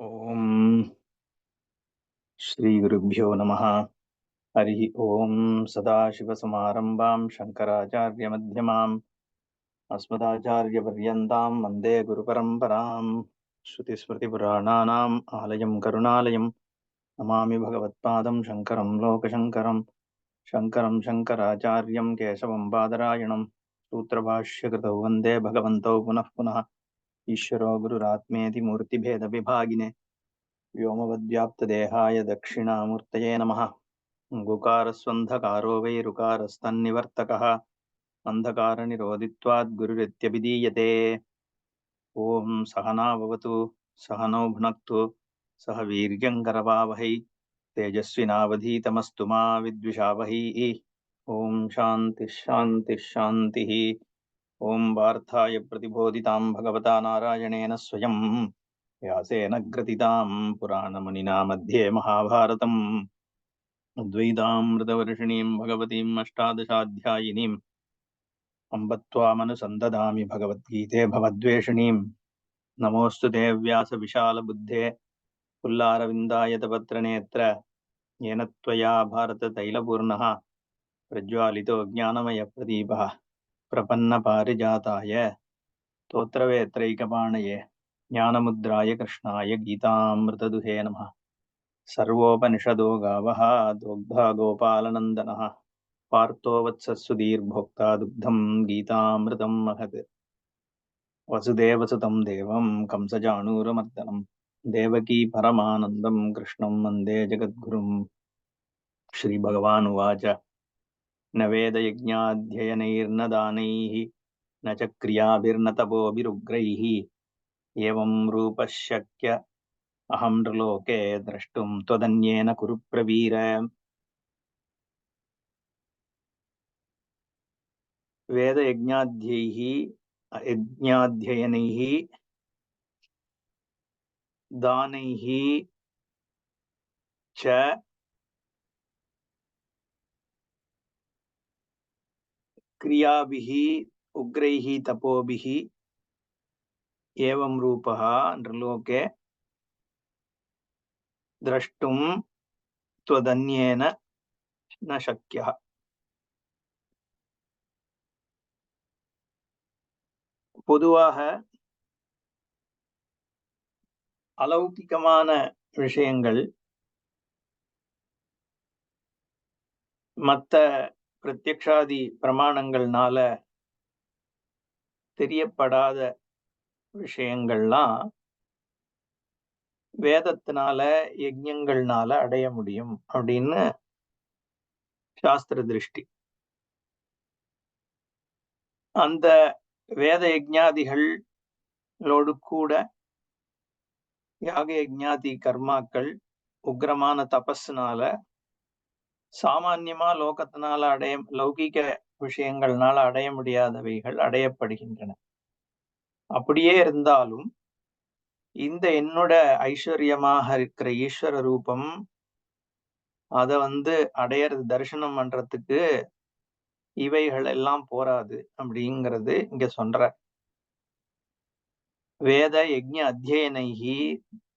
ओम श्री गुरुभ्यो नमः। हरि ओम सदाशिवसमारंभां शंकराचार्यमध्यमाम् अस्मदाचार्यपर्यन्तां वन्दे गुरुपरम्पराम्। श्रुतिस्मृतिपुराणानाम् आलयं करुणालयं नमामि भगवत्पादं शङ्करं लोकशङ्करं। शङ्करं शङ्कराचार्यं केशवं बादरायणं सूत्रभाष्यकृतौ वन्दे भगवन्तौ पुनः पुनः। ईश्वरो गुरुरात्मेति मूर्तिभेदविभागिने व्योमवद्व्याप्तदेहाय दक्षिणामूर्तये नमः। गुकारस्वन्धकारो वै ऋकारस्तन्निवर्तकः अन्धकारनिरोधित्वात् गुरुरित्यभिधीयते। ॐ सहना भवतु सहनौ भुनक्तु सह वीर्यङ्करवावहै तेजस्विनावधीतमस्तु मा विद्विषावहै। ॐ शान्तिः शान्तिः शान्तिः। ॐ वार्ताय प्रतिबोधितां भगवता नारायणेन स्वयं व्यासेन ग्रथितां पुराणमुनिना मध्ये महाभारतम् अद्वैतामृतवर्षिणीं भगवतीम् अष्टादशाध्यायिनीम् अम्ब त्वामनुसन्दधामि भगवद्गीते भवद्वेषिणीम्। नमोऽस्तु ते व्यासविशालबुद्धे पुल्लारविन्दायतपत्रनेत्र येन त्वया भारततैलपूर्णः प्रज्वालितो ज्ञानमयप्रदीपः प्रपन्नपारिजाताय स्तोत्रवेत्रैकपाणये ज्ञानमुद्राय कृष्णाय गीतामृतदुहे नमः। सर्वोपनिषदो गावः दोग्धा गोपालनन्दनः पार्थो वत्सः दीर्भोक्ता दुग्धं गीतामृतं महत्। वसुदेवसुतं देवं कंसचाणूरमर्दनं देवकी परमानन्दं कृष्णं वन्दे जगद्गुरुम्। श्रीभगवानुवाच न वेदयज्ञाध्ययनैर्न दानैः न च क्रियाभिर्न तपोभिरुग्रैः एवं रूपः शक्य अहं नृलोके द्रष्टुं त्वदन्येन कुरु प्रवीर। वेदयज्ञाध्यैः यज्ञाध्ययनैः दानैः च क्रियाभिः उग्रैः तपोभिः एवं रूपः नृलोके द्रष्टुं त्वदन्येन न शक्यः। பொதுவாக அலௌகிகமான விஷயங்கள் மற்ற பிரத்யக்ஷாதி பிரமாணங்கள்னால தெரியப்படாத விஷயங்கள்லாம் வேதத்தினால யஜ்ஞங்கள்னால அடைய முடியும் அப்படின்னு சாஸ்திர திருஷ்டி. அந்த வேத யஜ்ஞாதிகளோடு கூட யாக யஜ்ஞாதி கர்மாக்கள் உக்ரமான தபஸ்னால சாமான்யமா லோகத்தினால லௌகிக விஷயங்கள்னால அடைய முடியாதவைகள் அடையப்படுகின்றன. அப்படியே இருந்தாலும் இந்த என்னோட ஐஸ்வர்யமாக இருக்கிற ஈஸ்வர ரூபம் அதை அடையறது தரிசனம் பண்றதுக்கு இவைகள் எல்லாம் போராது அப்படிங்கிறது இங்க சொல்ற. வேத யஜ்ஞ அத்தியனைஹி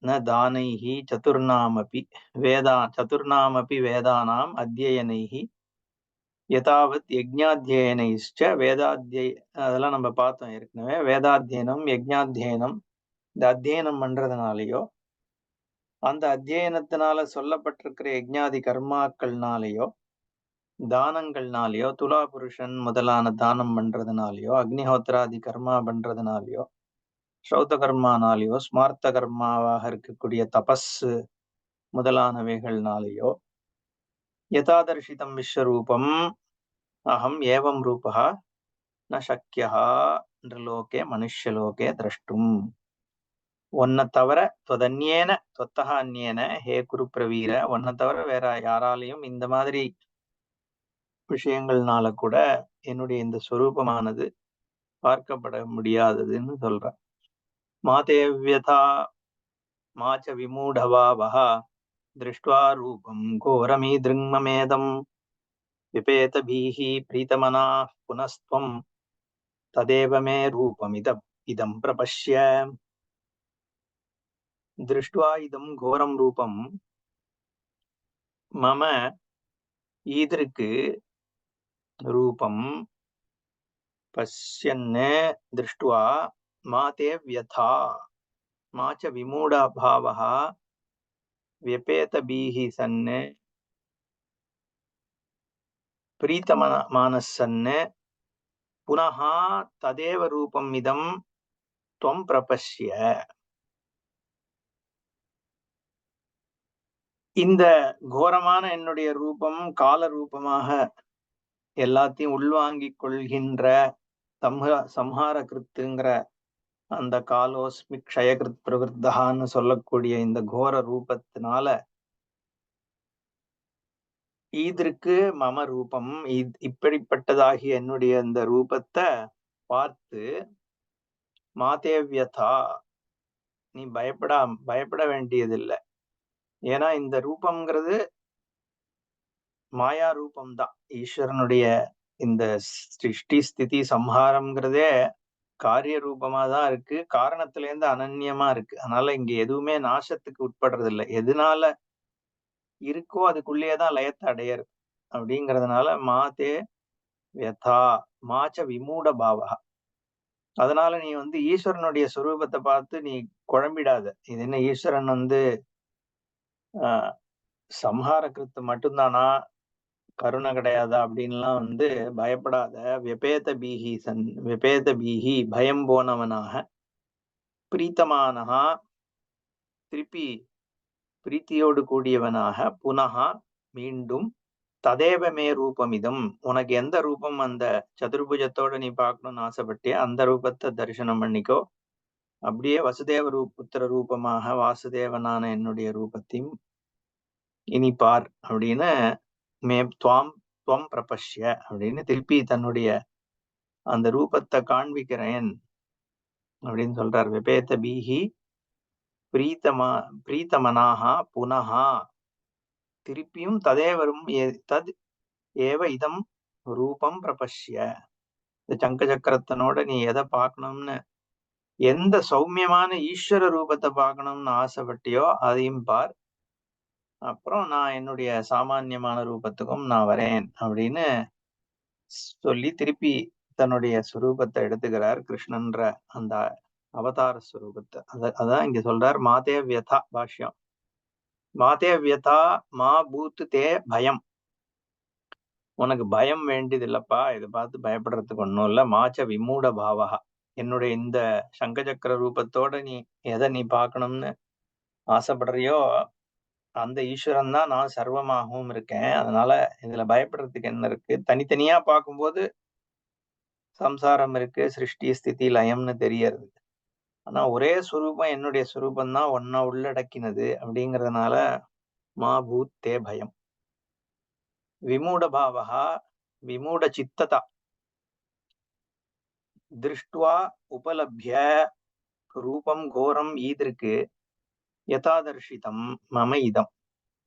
ந தானைஹி சதுர்ணாமபி சதுர்ணாமபி வேதானாம் அத்தியனைஹி யதாவத் யஜ்ஞாத்தியனைஷ்ச அதெல்லாம் நம்ம பார்த்தோம் ஏற்கனவே. வேதாத்தியனம் யஜ்ஞாத்தியனம் இந்த அத்தியனம் பண்றதுனாலயோ அந்த அத்தியனத்தினால சொல்லப்பட்டிருக்கிற யஜ்ஞாதி கர்மாக்கள்னாலேயோ தானங்கள்னாலேயோ துலா புருஷன் முதலான தானம் பண்றதுனாலயோ அக்னிஹோத்திராதி கர்மா பண்றதுனாலயோ ஸ்ரௌத கர்மானாலேயோ ஸ்மார்த்த கர்மாவாக இருக்கக்கூடிய தபஸ் முதலானவைகள்னாலேயோ யதாதர்ஷிதம் விஸ்வரூபம் அகம் ஏவம் ரூபா ந சக்கியா நலோகே மனுஷலோகே திரஷ்டும். ஒன்னை தவிர தொதன்யேன தொத்தக அந்யேன ஹே குரு பிரவீர, ஒன்னை தவிர வேற யாராலையும் இந்த மாதிரி விஷயங்கள்னால கூட என்னுடைய இந்த ஸ்வரூபமானது பார்க்கப்பட முடியாததுன்னு சொல்ற. மாதேவ்யதா மாச்ச விமூடபாவஹ திருஷ்ட்வா ரூபம் கோரமீ திருங்மமேதம் விபேதபீஹி பிரீதமனாः புனஸ்த்வம் ததேவ மே ரூபம் இதம் பிரபஷ்ய. திருஷ்டுவா இதம் கோரம் ரூபம் மம ஈதருக்கு ரூபம் பஷ்யன்னு திருஷ்டுவா மாதே வியதா மாச்ச விமூடபாவः व्यपेतबीहि सन् प्रीतमानः सन् पुनः तदेव रूपम् इदं त्वं प्रपश्य. இந்த கோரமான என்னுடைய ரூபம் கால ரூபமாக எல்லாத்தையும் உள்வாங்கிக் கொள்கின்ற சம்ஹார கிருத்துங்கிற அந்த காலோஸ்மி க்ஷயகிருத் பிரவருத்தகான்னு சொல்லக்கூடிய இந்த கோர ரூபத்தினால ஈதற்கு மம ரூபம் இப்படிப்பட்டதாகிய என்னுடைய இந்த ரூபத்தை பார்த்து மாதேவியதா நீ பயப்பட வேண்டியதில்லை. ஏன்னா இந்த ரூபம்ங்கிறது மாயா ரூபம்தான். ஈஸ்வரனுடைய இந்த சிருஷ்டி ஸ்திதி சம்ஹாரம்ங்கிறதே காரிய ரூபமா தான் இருக்கு, காரணத்துல இருந்து அனன்யமா இருக்கு. அதனால இங்க எதுவுமே நாசத்துக்கு உட்படுறது இல்லை. எதனால இருக்கோ அதுக்குள்ளேயேதான் லயத்தை அடையிறது. அப்படிங்கிறதுனால மாதே வியதா மாச்ச விமூட பாவா. அதனால நீ ஈஸ்வரனுடைய சுரூபத்தை பார்த்து நீ குழம்பிடாத. இது என்ன ஈஸ்வரன் சம்ஹார கிருத்து மட்டும்தானா, கருணை கிடையாதா அப்படின்லாம் பயப்படாத. விபேத பீஹி பயம் போனவனாக, பிரீத்தமானஹா திருப்பி பிரீத்தியோடு கூடியவனாக, புனகா மீண்டும் ததேவமே ரூபமிதம் உனக்கு எந்த ரூபம் அந்த சதுர்புஜத்தோட நீ பார்க்கணும்னு ஆசைப்பட்டிய அந்த ரூபத்தை தரிசனம் பண்ணிக்கோ. அப்படியே வசுதேவ புத்திர ரூபமாக வாசுதேவனான என்னுடைய ரூபத்தையும் இனி பார் அப்படின்னு துவம் பிரபஷ்ய அப்படின்னு திருப்பி தன்னுடைய அந்த ரூபத்தை காண்பிக்கிறேன் அப்படின்னு சொல்றார். விபேத பீஹி பிரீத்தமனாகா புனகா திருப்பியும் ததேவரும் தத் ஏவ இதம் ரூபம் பிரபஷ்ய. இந்த சங்க சக்கரத்தனோட நீ எதை பார்க்கணும்னு, எந்த சௌமியமான ஈஸ்வர ரூபத்தை பார்க்கணும்னு ஆசைப்பட்டியோ அதையும் பார். அப்புறம் நான் என்னுடைய சாமான்யமான ரூபத்துக்கும் நான் வரேன் அப்படின்னு சொல்லி திருப்பி தன்னுடைய சுரூபத்தை எடுத்துக்கிறார். கிருஷ்ணன்ற அந்த அவதார ஸ்வரூபத்தை அதான் இங்க சொல்றார். மாதே வியதா பாஷ்யம். மாதே வியதா மா பூத்து தே பயம். உனக்கு பயம் வேண்டியது இல்லப்பா, இதை பார்த்து பயப்படுறதுக்கு ஒன்றும் இல்லை. மாச்ச விமூட பாவா என்னுடைய இந்த சங்கச்சக்கர ரூபத்தோட நீ எதை நீ பார்க்கணும்னு ஆசைப்படுறியோ அந்த ஈஸ்வரன் தான் நான் சர்வமாகவும் இருக்கேன். அதனால இதுல பயப்படுறதுக்கு என்ன இருக்கு? தனித்தனியா பார்க்கும்போது சம்சாரம் இருக்கு, சிருஷ்டி ஸ்திதி லயம்னு தெரியறது. ஆனா ஒரே சுரூபம் என்னுடைய சுரூபம் தான் ஒன்னா உள்ளடக்கினது. அப்படிங்கிறதுனால மா பூத்தே பயம். விமூட பாவா விமூட சித்ததா திருஷ்டுவா உபலப்ய ரூபம் கோரம் ஈதற்கு யதாதர்ஷிதம் மம இதம்.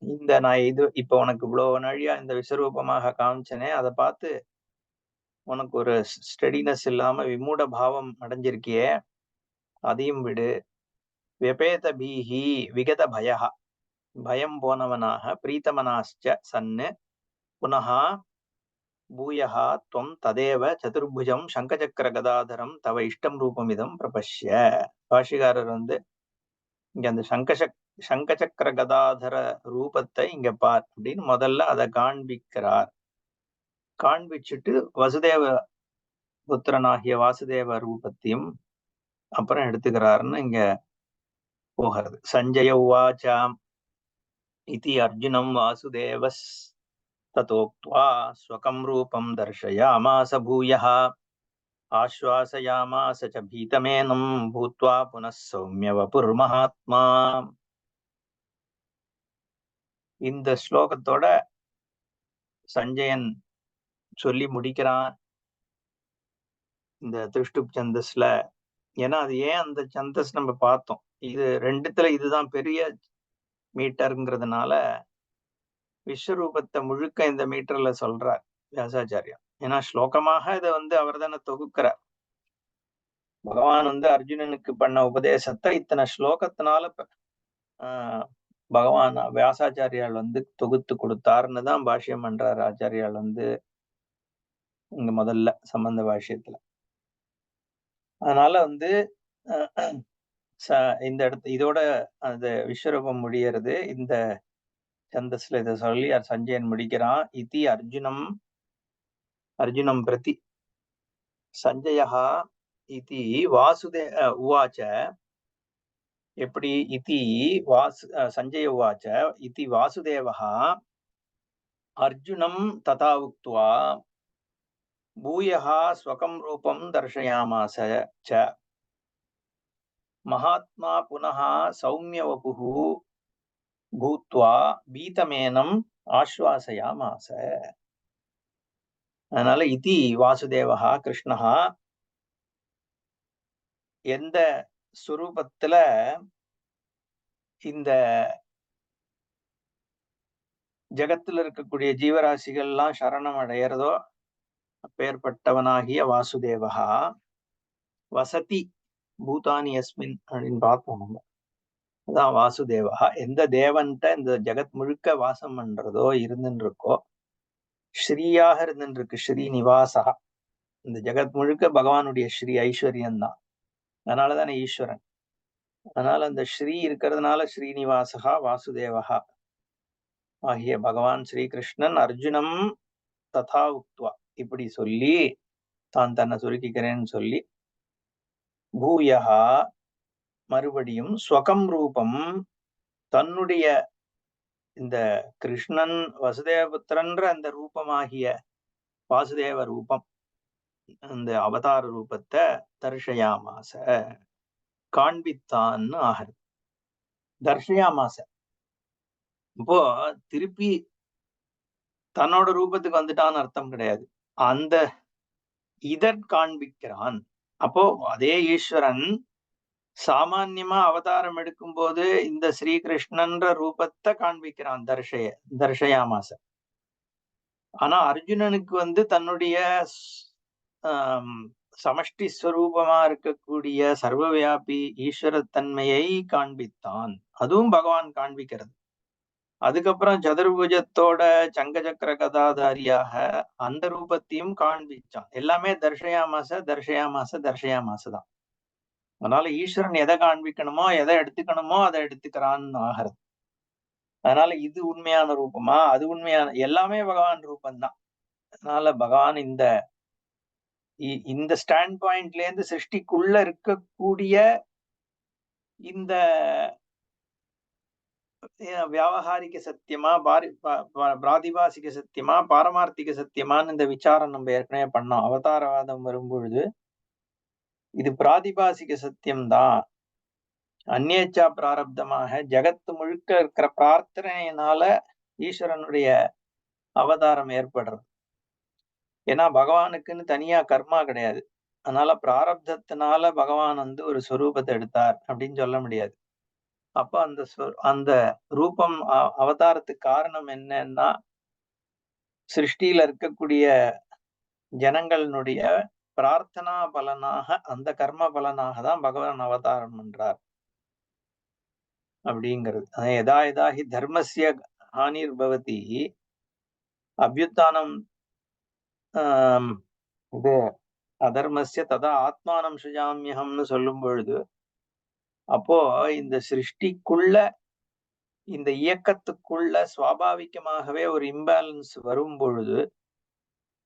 இந்த நான் இப்ப உனக்கு இவ்வளவு நாழியா இந்த விஸ்வரூபமாக காமிச்சனே, அதை பார்த்து உனக்கு ஒரு ஸ்டெடினஸ் இல்லாம விமூட பாவம் அடைஞ்சிருக்கியே, அதையும் விடு. விபேத பீஹி விகத பயா பயம் போனவனாக, பிரீத்தமனாச்ச சன்னு புனகா பூயஹா துவம் ததேவ சதுர்புஜம் சங்கச்சக்கர கதாதரம் தவ இஷ்டம் ரூபமிதம் பிரபஷ்ய. பாஷிகாரர் இங்க அந்த சங்கச்சக்கர கதாதர ரூபத்தை இங்க பார் அப்படின்னு முதல்ல அதை காண்பிக்கிறார். காண்பிச்சுட்டு வசுதேவ புத்திரனாகிய வாசுதேவ ரூபத்தையும் அப்புறம் எடுத்துக்கிறாருன்னு இங்க போகிறது. சஞ்சய உவாச்சாம் இதி அர்ஜுனம் வாசுதேவஸ் ததோக்த்வா ஸ்வகம் ரூபம் தர்ஷயாமாச பூயः ஆஸ்வாசயாமாச ச பீதமேனம் பூத்வா புனः சௌமிய வபுர்மஹாத்மா. இந்த ஸ்லோகத்தோட சஞ்சயன் சொல்லி முடிக்கிறான் இந்த திருஷ்டுப் சந்தஸ்ல. ஏன்னா அது ஏன் அந்த சந்தஸ் நம்ம பார்த்தோம், இது ரெண்டுத்துல இதுதான் பெரிய மீட்டருங்கிறதுனால விஸ்வரூபத்தை முழுக்க இந்த மீட்டர்ல சொல்றார் வியாசாச்சாரியம். ஏன்னா ஸ்லோகமாக இதை அவர் தானே தொகுக்கிறார். பகவான் அர்ஜுனனுக்கு பண்ண உபதேசத்தை இத்தனை ஸ்லோகத்தினால பகவான் வியாசாச்சாரியால் தொகுத்து கொடுத்தாருன்னு தான் பாஷ்யம் பண்றாரு ஆச்சாரியால் இங்க முதல்ல சம்பந்த பாஷ்யத்துல. அதனால இந்த இதோட அந்த விஸ்வரூபம் முடியறது. இந்த சந்தஸ்ல இதை சொல்லி சஞ்சயன் முடிக்கிறான். இதி அர்ஜுனம் பிரதி சஞ்சயா இதி உவாச்ச. எப்படி இதி சஞ்சய உவாச்ச இதி வாசுதேவः அர்ஜுனம் ததா உக்த்வா பூயः ஸ்வகம் ரூபம் தர்ஷயாமாச ச. மகாத்மா புனः சௌமியவபுः பூத்வா பீதமேனம் ஆஸ்வாசயாமாச. அதனால இதி வாசுதேவः கிருஷ்ணः எந்த ஸ்வரூபத்துல இந்த ஜகத்துல இருக்கக்கூடிய ஜீவராசிகள்லாம் சரணம் அடையிறதோ அப்பேற்பட்டவனாகிய வாசுதேவா வசதி பூதானி அஸ்மின் அப்படின்னு பார்ப்போம் நம்ம. அதான் வாசுதேவா எந்த தேவன்ட்ட இந்த ஜெகத் முழுக்க வாசம் பண்றதோ இருந்துன்னு இருக்கோ, ஸ்ரீயாக இருந்துட்டு இருக்கு. ஸ்ரீனிவாசா, இந்த ஜெகத் முழுக்க பகவானுடைய ஸ்ரீ ஐஸ்வர்யம் தான். அதனாலதானே ஈஸ்வரன். அதனால அந்த ஸ்ரீ இருக்கிறதுனால ஸ்ரீனிவாசகா வாசுதேவா ஆகிய பகவான் ஸ்ரீகிருஷ்ணன் அர்ஜுனம் ததா உக்த்வா இப்படி சொல்லி தான் தன்னை சுருக்கிக்கிறேன்னு சொல்லி பூயஹா மறுபடியும் ஸ்வகம் ரூபம் தன்னுடைய இந்த கிருஷ்ணன் வசுதேவபுத்திரன்ற அந்த ரூபமாகிய வாசுதேவ ரூபம், அந்த அவதார ரூபத்தை தர்ஷயாமாச காண்பித்தான்னு ஆகிறது. தர்ஷயாமாச இப்போ திருப்பி தன்னோட ரூபத்துக்கு வந்துட்டான்னு அர்த்தம் கிடையாது. அந்த இதன் காண்பிக்கிறான். அப்போ அதே ஈஸ்வரன் சாமான்யமா அவதாரம் எடுக்கும் போது இந்த ஸ்ரீகிருஷ்ணன்ற ரூபத்தை காண்பிக்கிறான் தர்ஷயாமாச. ஆனா அர்ஜுனனுக்கு தன்னுடைய சமஷ்டி ஸ்வரூபமா இருக்கக்கூடிய சர்வவியாபி ஈஸ்வரத்தன்மையை காண்பித்தான். அதுவும் பகவான் காண்பிக்கிறது. அதுக்கப்புறம் சதுர்புஜத்தோட சங்க சக்கர கதாதாரியாக அந்த ரூபத்தையும் காண்பிச்சான். எல்லாமே தர்ஷயாமாசதான். அதனால ஈஸ்வரன் எதை காண்பிக்கணுமோ எதை எடுத்துக்கணுமோ அதை எடுத்துக்கிறான்னு ஆகிறது. அதனால இது உண்மையான ரூபமா, அது உண்மையான, எல்லாமே பகவான் ரூபந்தான். அதனால பகவான் இந்த ஸ்டாண்ட் பாயிண்ட்ல இருந்து சிருஷ்டிக்குள்ள இருக்கக்கூடிய இந்த வியாவகாரிக சத்தியமா பிராதிபாசிக சத்தியமா பாரமார்த்திக சத்தியமான்னு இந்த விசாரம் நம்ம ஏற்கனவே பண்ணோம். அவதாரவாதம் வரும்பொழுது இது பிராதிபாசிக சத்தியம்தான். அந்நேச்சா பிராரப்தமாக ஜகத்து முழுக்க இருக்கிற பிரார்த்தனையினால ஈஸ்வரனுடைய அவதாரம் ஏற்படுறது. ஏன்னா பகவானுக்குன்னு தனியா கர்மா கிடையாது. அதனால பிராரப்தத்தினால பகவான் ஒரு ஸ்வரூபத்தை எடுத்தார் அப்படின்னு சொல்ல முடியாது. அப்ப அந்த ரூபம் அவதாரத்துக்கு காரணம் என்னன்னா, சிருஷ்டியில இருக்கக்கூடிய ஜனங்களினுடைய பிரார்த்தனா பலனாக, அந்த கர்ம பலனாக தான் பகவான் அவதாரம் பண்றார் அப்படிங்கிறது. எதா எதாஹி தர்மஸ்ய ஹானிர் பவதி அபியுத்தானம் இது அதர்மஸ்ய ததா ஆத்மானம் சுஜாமியகம்னு சொல்லும் பொழுது, அப்போ இந்த சிருஷ்டிக்குள்ள இந்த இயக்கத்துக்குள்ள சுவாபாவிகமாகவே ஒரு இம்பேலன்ஸ் வரும் பொழுது,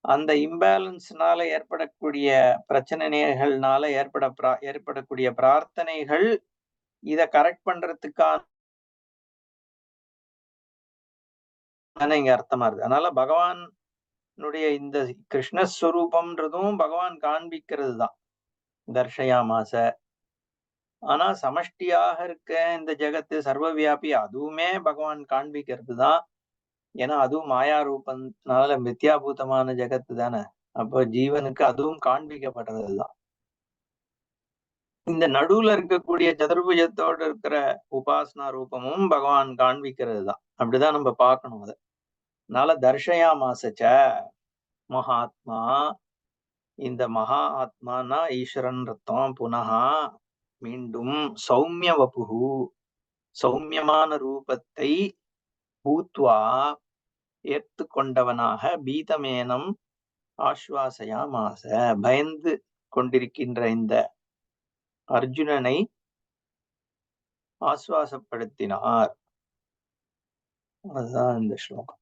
அந்த இம்பேலன்ஸ்னால ஏற்படக்கூடிய பிரச்சனைகள்னால ஏற்படக்கூடிய பிரார்த்தனைகள் இத கரெக்ட் பண்றதுக்கான இங்க அர்த்தமா இருக்கு. அதனால பகவானுடைய இந்த கிருஷ்ணஸ்வரூபம்ன்றதும் பகவான் காண்பிக்கிறது தான், தர்ஷயாமாச. ஆனா சமஷ்டியாக இருக்க இந்த ஜெகத்து சர்வவியாபி அதுவுமே பகவான் காண்பிக்கிறது தான். ஏன்னா அதுவும் மாயா ரூபம்னால மித்யாபூதமான ஜெகத்து தானே. அப்போ ஜீவனுக்கு அதுவும் காண்பிக்கப்படுறதுதான். இந்த நடுவுல இருக்கக்கூடிய சதுர்புஜத்தோடு இருக்கிற உபாசனா ரூபமும் பகவான் காண்பிக்கிறது தான். அப்படிதான் நம்ம பார்க்கணும் அதை. அதனால தர்ஷயாமாசச்ச மகாத்மா, இந்த மகா ஆத்மானா ஈஸ்வரன் ரத்தம், புனகா மீண்டும் சௌமிய வபுகு சௌமியமான ரூபத்தை பூத்வா ஏற்றுக்கொண்டவனாக பீதமேனம் ஆஸ்வாசயாமாச, பயந்து கொண்டிருக்கின்ற இந்த அர்ஜுனனை ஆஸ்வாசப்படுத்தினார். அதுதான் இந்த ஸ்லோகம்.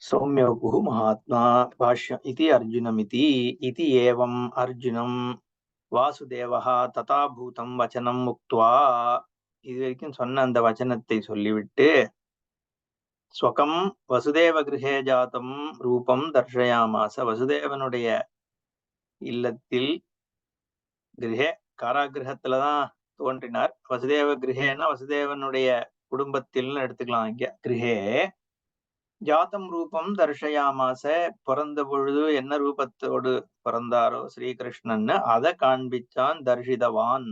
சௌமியோபு மகாத்மா பாஷ்யம் இதி அர்ஜுனமிதி இதி ஏவம் அர்ஜுனம் வாசுதேவஹா ததா பூதம் வச்சனம் முக்த்வா, இது வரைக்கும் சொன்ன அந்த வச்சனத்தை சொல்லிவிட்டு ஸ்வகம் வசுதேவ கிருஹே ஜாதம் ரூபம் தர்ஷயாமாச, வசுதேவனுடைய இல்லத்தில், கிரகே காராகிரகத்துலதான் தோன்றினார். வசுதேவ கிரகேன்னா வசுதேவனுடைய குடும்பத்தில் எடுத்துக்கலாம். இங்க கிரகே ஜாத்தம் ரூபம் தர்ஷயாமாச, பிறந்த பொழுது என்ன ரூபத்தோடு பிறந்தாரோ ஸ்ரீகிருஷ்ணன் அதை காண்பிச்சான். தர்ஷிதவான்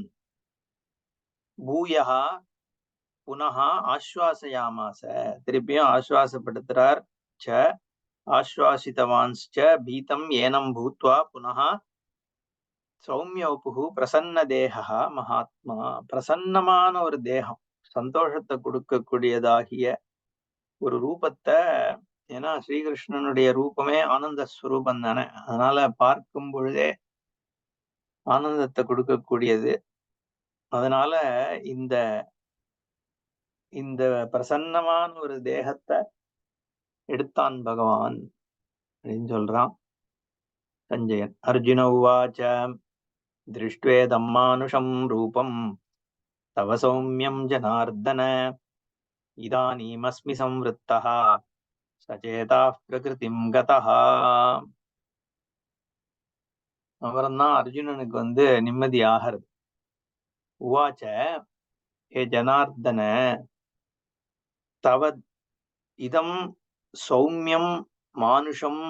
பூயஹா புனஹா ஆஸ்வாசயாமாச, திருப்பியும் ஆஸ்வாசப்படுத்துறார். ச ஆஸ்வாசிதவான்ஸ்ச பீதம் ஏனம் பூத்வா புனஹா சௌமியோபு பிரசன்ன தேகா மகாத்மா, பிரசன்னமான ஒரு தேகம், சந்தோஷத்தை கொடுக்கக்கூடியதாகிய ஒரு ரூபத்தை, ஏன்னா ஸ்ரீகிருஷ்ணனுடைய ரூபமே ஆனந்த ஸ்வரூபம் தானே, அதனால பார்க்கும் பொழுதே ஆனந்தத்தை கொடுக்கக்கூடியது. அதனால இந்த இந்த பிரசன்னமான ஒரு தேகத்தை எடுத்தான் பகவான் அப்படின்னு சொல்றான் சஞ்சயன். அர்ஜுன உவாச்ச திருஷ்டுவேதம் மானுஷம் ரூபம் தவ சௌமியம் ஜனார்தன இதானீமஸ்மி சம்வృத்தः சச்சேதாः பிரகிருதிம் கதः. அப்புறம்தான் அர்ஜுனனுக்கு நிம்மதி ஆகிறது. உவாச்ச, ஹே ஜனார்தன, தவ இதம் சௌமியம் மானுஷம்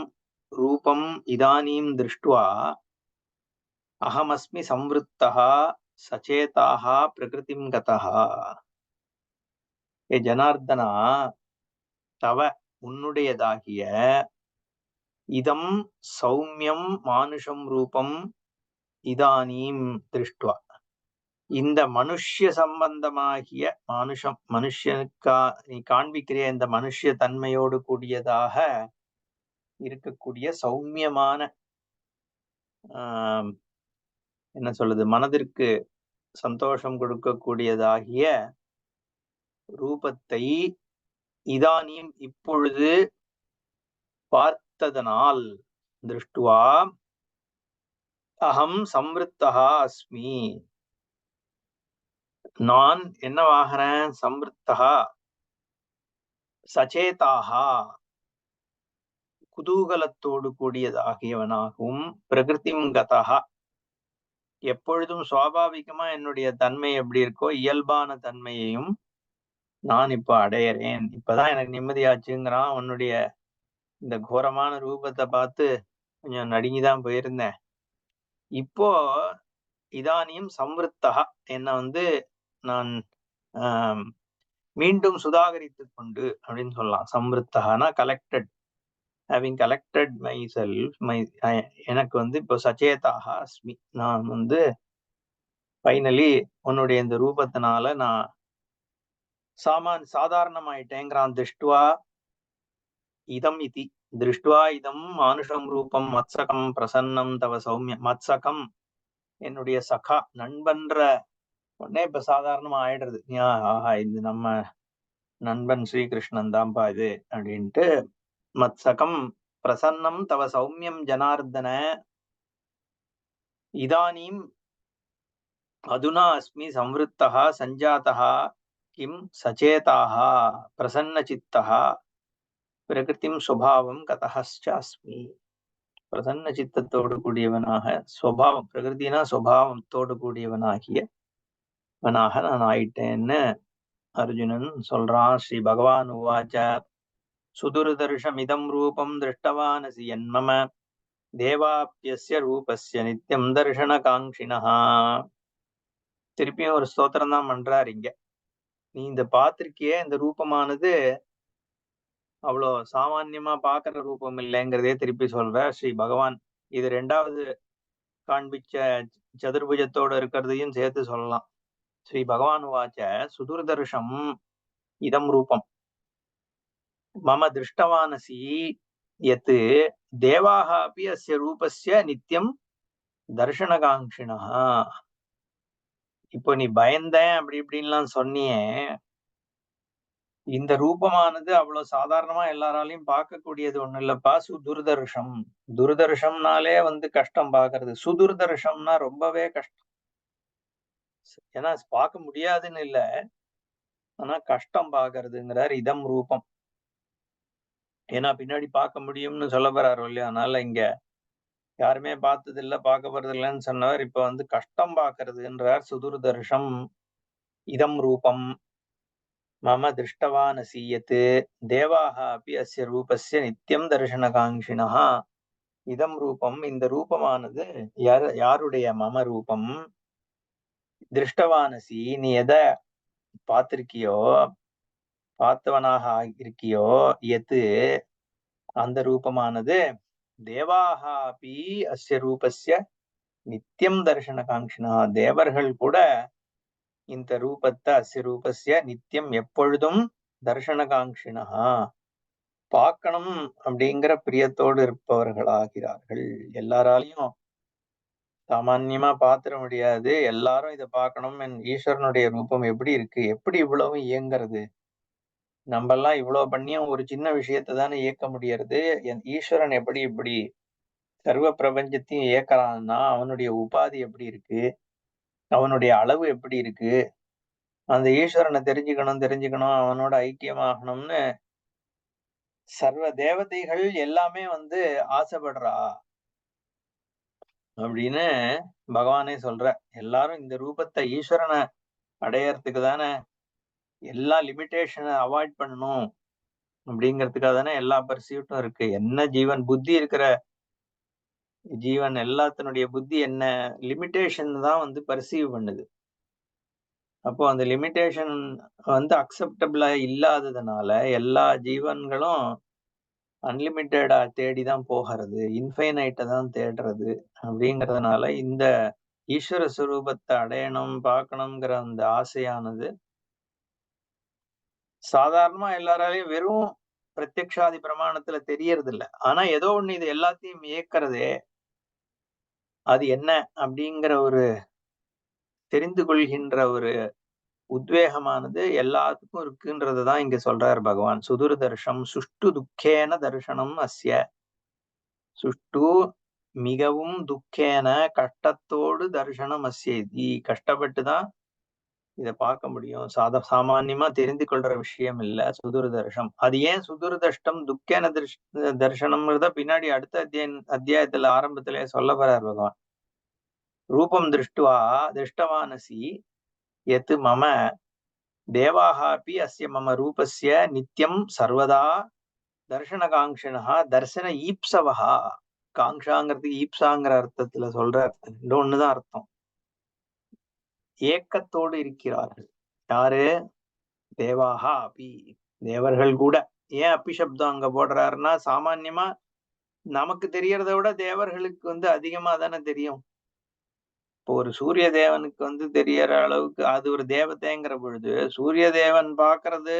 ரூபம் இதானீம் திருஷ்டுவா அகமஸ்மி சம்வృத்தः சச்சேதாः பிரகிருதிம் கதः. ஹே ஜனார்தனா, தவ உன்னுடையதாகிய இதம் சௌமியம் மானுஷம் ரூபம் இதானீம் திருஷ்டுவா, இந்த மனுஷ்ய சம்பந்தமாகிய மனுஷனுக்கா நீ காண்பிக்கிற இந்த மனுஷ்ய தன்மையோடு கூடியதாக இருக்கக்கூடிய சௌமியமான என்ன சொல்லுது, மனதிற்கு சந்தோஷம் கொடுக்கக்கூடியதாகிய ரூபத்தை இதானீம் இப்பொழுது பார்த்ததனால், திருஷ்டுவா அகம் சம்வృத்தஹா அஸ்மி, நான் என்னவாகிறேன், சம்வృத்தஹா சச்சேதாஹா குதூகலத்தோடு கூடியதாகியவனாகவும், பிரகிருதிம் கதஹா எப்பொழுதும் சுவாபாவிகமா என்னுடைய தன்மை எப்படி இருக்கோ இயல்பான தன்மையையும் நான் இப்ப அடையறேன். இப்பதான் எனக்கு நிம்மதியாச்சுங்கிறான். உன்னுடைய இந்த கோரமான ரூபத்தை பார்த்து கொஞ்சம் நடுங்கிதான் போயிருந்தேன். இப்போ இதானியும் சம்வృத்தஹா, என்ன நான் மீண்டும் சுதாகரித்து கொண்டு அப்படின்னு சொல்லலாம். சம்வృத்தஹானா collected, having collected myself, எனக்கு இப்போ சச்சேதாக அஸ்மி, நான் ஃபைனலி உன்னுடைய இந்த ரூபத்தினால நான் சாதாரணமாயிட்டேங்கிறான். திருஷ்டுவா இதம் இதி, திருஷ்டுவா இதம் மானுஷம் ரூபம் மத்சகம் பிரசன்னம் தவ சௌமியம். மத்சகம் என்னுடைய சகா, நண்பன்ற உடனே இப்ப சாதாரணமா ஆயிடுறது. ஆஹா, இது நம்ம நண்பன் ஸ்ரீகிருஷ்ணன் தான்ப்பா இது அப்படின்ட்டு. மத்சகம் பிரசன்னம் தவ சௌமியம் ஜனார்தன இதானீம் அதுனா அஸ்மி சம்வృத்தஹ சஞ்சாதஹ கிம் சச்சேதாஹ பிரசன்ன சித்தஹ பிரகிருதிம் சுபாவம் கதஹஸ்சாஸ்மி. பிரசன்ன சித்தத்தோடு கூடியவனாக, சுபாவம் பிரகிருதினா சுபாவத்தோடு கூடியவனாகியவனாக நான் ஆயிட்டேன்னு அர்ஜுனன் சொல்றான். ஸ்ரீ பகவான் உவாச்ச, சுதுர்தர்ஷமிதம் ரூபம் திருஷ்டவானசி யன்மம தேவாப்யஸ்ய ரூபஸ்ய நித்யம் தர்ஷன காங்கிணஹா. திருப்பியும் ஒரு ஸ்தோத்திரம் தான் பண்றாரு இங்க. நீ இந்த பார்த்திருக்கியே, இந்த ரூபமானது அவ்வளோ சாமான்யமா பாக்குற ரூபம் இல்லைங்கிறதே திருப்பி சொல்ற ஸ்ரீ பகவான். இது ரெண்டாவது காண்பிச்ச சதுர்புஜத்தோடு இருக்கிறதையும் சேர்த்து சொல்லலாம். ஸ்ரீ பகவான் உவாச்ச சுதுர்தர்ஷம் இதம் ரூபம் மம திருஷ்டவானசி யத் தேவாः अपि अस्य ரூபஸ்ய நித்யம் தர்ஷனகாங்க்ஷிணः. இப்போ நீ பயந்தேன் அப்படி இப்படின்லாம் சொன்னியே, இந்த ரூபமானது அவ்வளவு சாதாரணமா எல்லாராலையும் பார்க்கக்கூடியது ஒண்ணு இல்லப்பா. சுதுர்தர்ஷம். துர்தர்ஷம்னாலே கஷ்டம் பார்க்கிறது. சுதுர்தர்ஷம்னா ரொம்பவே கஷ்டம். ஏன்னா பார்க்க முடியாதுன்னு இல்ல, ஆனா கஷ்டம் பார்க்கறதுங்கிறார். இதம் ரூபம். ஏன்னா பின்னாடி பார்க்க முடியும்னு சொல்ல போறாரு இல்லையா? அதனால இங்க யாருமே பார்த்தது இல்ல, பார்க்க போறது இல்லைன்னு சொன்னவர் இப்ப கஷ்டம் பார்க்கறதுன்றார். சுதுர்தர்ஷம் இதம் ரூபம் மம திருஷ்டவானசி யத் தேவாः अपि अस्य ரூபஸ்ய நித்யம் தர்ஷனகாங்க்ஷிணः. இதம் ரூபம், இந்த ரூபமானது யாருடைய? மம ரூபம். திருஷ்டவானசி, நீ எதை பார்த்திருக்கியோ, பார்த்தவனாக இருக்கியோ, யத் அந்த ரூபமானது தேவாः अपि अस्य ரூபஸ்ய நித்யம் தர்ஷனகாங்க்ஷிணः. தேவர்கள் கூட இந்த ரூபத்தை அஸ்ய ரூபஸ்ய நித்தியம் எப்பொழுதும் தர்ஷனகாங்க்ஷிணः பார்க்கணும் அப்படிங்கிற பிரியத்தோடு இருப்பவர்களாகிறார்கள். எல்லாராலையும் சாமான்யமா பாத்திர முடியாது. எல்லாரும் இதை பார்க்கணும். ஈஸ்வரனுடைய ரூபம் எப்படி இருக்கு, எப்படி இவ்வளவு இயங்குறது, நம்ம எல்லாம் இவ்வளவு பண்ணியும் ஒரு சின்ன விஷயத்தை தானே இயக்க முடியறது. ஈஸ்வரன் எப்படி இப்படி சர்வ பிரபஞ்சத்தையும் இயக்கறான்னா அவனுடைய உபாதி எப்படி இருக்கு, அவனுடைய அளவு எப்படி இருக்கு, அந்த ஈஸ்வரனை தெரிஞ்சுக்கணும், அவனோட ஐக்கியமாகணும்னு சர்வ தேவதைகள் எல்லாமே ஆசைப்படுறா அப்படின்னு பகவானே சொல்ற. எல்லாரும் இந்த ரூபத்தை ஈஸ்வரனை அடையறதுக்கு தானே, எல்லா லிமிட்டேஷனை அவாய்ட் பண்ணணும் அப்படிங்கிறதுக்காக தானே எல்லா பர்சியூட்டும் இருக்கு. என்ன ஜீவன் புத்தி இருக்கிற ஜீவன் எல்லாத்தினுடைய புத்தி என்ன லிமிட்டேஷன் தான் பர்சீவ் பண்ணுது. அப்போ அந்த லிமிட்டேஷன் அக்செப்டபிளா இல்லாததுனால எல்லா ஜீவன்களும் அன்லிமிட்டடா தேடிதான் போகிறது, இன்ஃபைனைட்டை தான் தேடுறது. அப்படிங்கிறதுனால இந்த ஈஸ்வர சுரூபத்தை அடையணும், பார்க்கணுங்கிற அந்த ஆசையானது சாதாரணமா எல்லாராலையும் வெறும் பிரத்யக்ஷாதி பிரமாணத்துல தெரியறது இல்ல. ஆனா ஏதோ ஒண்ணு இது எல்லாத்தையும் இயக்கிறதே, அது என்ன அப்படிங்கிற ஒரு தெரிந்து கொள்கின்ற ஒரு உத்வேகமானது எல்லாத்துக்கும் இருக்குன்றதுதான் இங்க சொல்றார் பகவான். சுதுர்தர்ஷம் சுஷ்டு துக்கேன தர்ஷனம் அஸ்ய. சுஷ்டு மிகவும் துக்கேன கஷ்டத்தோடு தர்ஷனம் அஸ்ய. கஷ்டப்பட்டுதான் இதை பார்க்க முடியும். சாமான்யமா தெரிந்து கொள்ற விஷயம் இல்ல சுதுர்தர்ஷம். அது ஏன் சுதுர்தஷ்டம் துக்கேன தர்ஷனம்ங்கிறத பின்னாடி அடுத்த அத்தியாயத்துல ஆரம்பத்திலே சொல்ல போறார் பகவான். ரூபம் திருஷ்டவானசி யத் மம தேவாः अपि अस्य मम ரூபஸ்ய நித்யம் சர்வதா தர்ஷனகாங்க்ஷிணः தர்சன ஈப்சவः. காங்க்ஷாங்கிறதுக்கு ஈப்சாங்கிற அர்த்தத்துல சொல்றார். ரெண்டு ஒண்ணுதான் அர்த்தம். ஏக்கத்தோடு இருக்கிறார்கள். யாரு? தேவாக அபி, தேவர்கள் கூட. ஏன் அபி சப்தம் அங்க போடுறாருன்னா, சாமான்யமா நமக்கு தெரியறத விட தேவர்களுக்கு அதிகமா தானே தெரியும். இப்போ ஒரு சூரிய தேவனுக்கு தெரியற அளவுக்கு அது ஒரு தேவதைங்கிற பொழுது, சூரிய தேவன் பாக்குறது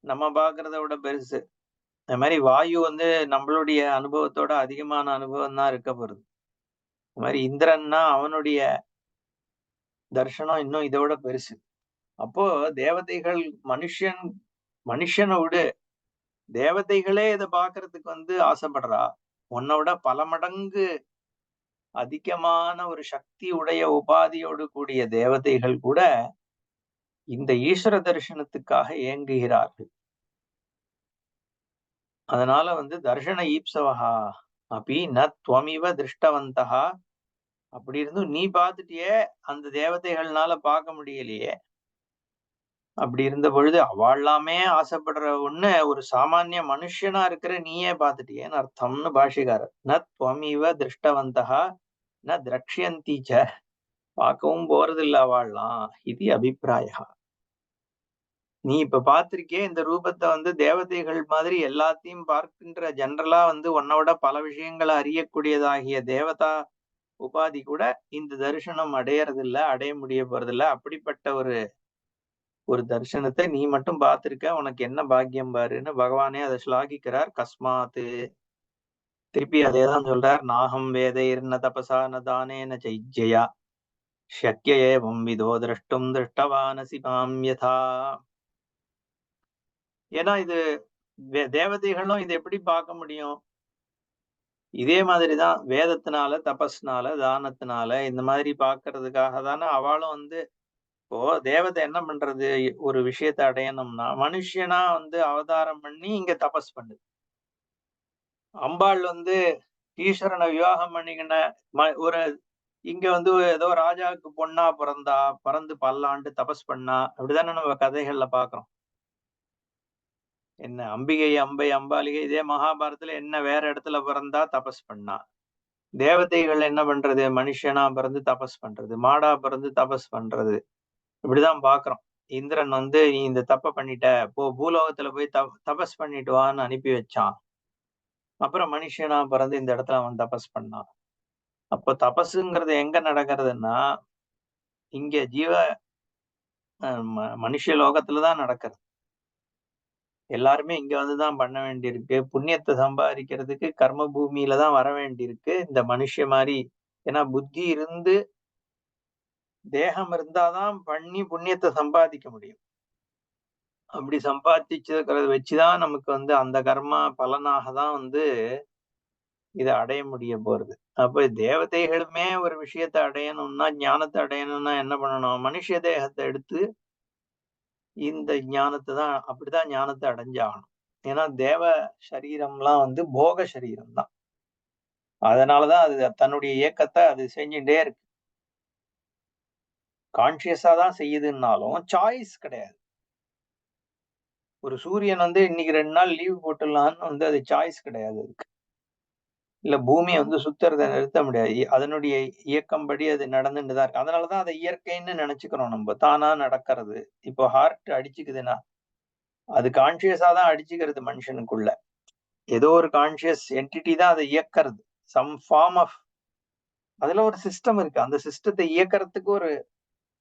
நம்ம பாக்குறத விட பெருசு. அது மாதிரி வாயு நம்மளுடைய அனுபவத்தோட அதிகமான அனுபவம் தான் இருக்க போறது. அது மாதிரி இந்திரன்னா அவனுடைய தர்ஷனம் இன்னும் இதை விட பெருசு. அப்போ தேவதைகள் மனுஷனை விட தேவதைகளே இதை பாக்குறதுக்கு ஆசைப்படுறா. உன்னோட பல மடங்கு அதிகமான ஒரு சக்தி உடைய உபாதியோடு கூடிய தேவதைகள் கூட இந்த ஈஸ்வர தரிசனத்துக்காக ஏங்குகிறார்கள். அதனால தர்ஷன ஈப்சவஹா அப்படி ந துவமிவ திருஷ்டவந்தகா. அப்படி இருந்தும் நீ பார்த்துட்டியே, அந்த தேவதைகள்னால பார்க்க முடியலையே. அப்படி இருந்த பொழுது அவள்லாமே ஆசைப்படுற ஒண்ணு ஒரு சாமானிய மனுஷனா இருக்கிற நீயே பார்த்துட்டியேன்னு அர்த்தம்னு பாஷிகாரர். ந துவமிவ திருஷ்டவந்தகா ந திரக்ஷயந்தீச்ச. பார்க்கவும் போறதில்ல அவள்லாம். இது அபிப்பிராயா. நீ இப்ப பார்த்திருக்கே இந்த ரூபத்தை தேவதைகள் மாதிரி எல்லாத்தையும் பார்க்கின்ற ஜெனரலா உன்னோட பல விஷயங்களை அறியக்கூடியதாகிய தேவதா உபாதி கூட இந்த தரிசனம் அடையறது இல்ல, அடைய முடிய போறதில்ல. அப்படிப்பட்ட ஒரு தரிசனத்தை நீ மட்டும் பார்த்திருக்க. உனக்கு என்ன பாக்கியம் பாருன்னு பகவானே அதை ஸ்லாகிக்கிறார். கஸ்மாத் திருப்பி அதேதான் சொல்றார். நாகம் வேதைர் ந தபசா ந தானேன சைஜ்ஜயா ஷக்ய ஏவம் விதோ திரஷ்டும் திருஷ்டவானசி மாம் யதா. ஏன்னா இது தேவதைகளும் இதை எப்படி பார்க்க முடியும்? இதே மாதிரிதான் வேதத்தினால, தபஸ்னால, தானத்தினால இந்த மாதிரி பார்க்கறதுக்காக தானே அவளும் வந்து இப்போ தேவதை என்ன பண்றது? ஒரு விஷயத்தை அடையணும்னா மனுஷனா வந்து அவதாரம் பண்ணி இங்க தபஸ் பண்ணுது. அம்பாள் வந்து ஈஸ்வரனை விவாகம் பண்ணிக்கின ஒரு இங்க வந்து ஏதோ ராஜாவுக்கு பொண்ணா பிறந்து பல்லாண்டு தபஸ் பண்ணா, அப்படிதானே நம்ம கதைகள்ல பாக்குறோம். என்ன அம்பிகை, அம்பை, அம்பாலிகை இதே மகாபாரதத்துல என்ன வேற இடத்துல பிறந்தா தபஸ் பண்ணா. தேவதைகள் என்ன பண்றது? மனுஷனா பிறந்து தபஸ் பண்றது, மாடா பிறந்து தபஸ் பண்றது, இப்படிதான் பாக்குறோம். இந்திரன் வந்து நீ இந்த தப்ப பண்ணிட்ட, பூலோகத்துல போய் தபஸ் பண்ணிட்டு வான்னு அனுப்பி வச்சான். அப்புறம் மனுஷனா பிறந்து இந்த இடத்துல அவன் தபஸ் பண்ணான். அப்போ தபசுங்கிறது எங்க நடக்கிறதுன்னா இங்க மனுஷ லோகத்துலதான் நடக்கிறது. எல்லாருமே இங்க வந்துதான் பண்ண வேண்டியிருக்கு. புண்ணியத்தை சம்பாதிக்கிறதுக்கு கர்ம பூமியில தான் வர வேண்டியிருக்கு. இந்த மனுஷ மாதிரி ஏன்னா புத்தி இருந்து தேகம் இருந்தாதான் பண்ணி புண்ணியத்தை சம்பாதிக்க முடியும். அப்படி சம்பாதிச்சிருக்கிறத வச்சுதான் நமக்கு வந்து அந்த கர்மா பலனாக தான் வந்து இதை அடைய முடிய போறது. அப்ப தேவதைகளுமே ஒரு விஷயத்தை அடையணும்னா, ஞானத்தை அடையணும்னா என்ன பண்ணணும்? மனுஷ தேகத்தை எடுத்து இந்த ஞானத்தை தான் அப்படிதான் ஞானத்தை அடைஞ்சாகணும். ஏன்னா தேவ சரீரம்லாம் வந்து போக சரீரம் தான். அதனாலதான் அது தன்னுடைய இயக்கத்தை அது செஞ்சுட்டே இருக்கு. கான்சியஸா தான் செய்யுதுன்னாலும் சாய்ஸ் கிடையாது. ஒரு சூரியன் வந்து இன்னைக்கு 2 நாள் லீவ் போட்டுடலான்னு வந்து அது சாய்ஸ் கிடையாது அதுக்கு. இல்ல பூமியை வந்து சுத்துறதை நிறுத்த முடியாது. அதனுடைய இயக்கம் படி அது நடந்துட்டு தான் இருக்கு. அதனாலதான் அதை இயற்கைன்னு நினைச்சுக்கிறோம் நம்ம. தானா நடக்கிறது. இப்போ ஹார்ட் அடிச்சுக்குதுன்னா அது கான்சியஸா தான் அடிச்சுக்கிறது மனுஷனுக்குள்ள. ஏதோ ஒரு கான்சியஸ் என்டிட்டி தான் அதை இயக்கிறது. சம் ஃபார்ம் ஆஃப் அதுல ஒரு சிஸ்டம் இருக்கு. அந்த சிஸ்டத்தை இயக்கிறதுக்கு ஒரு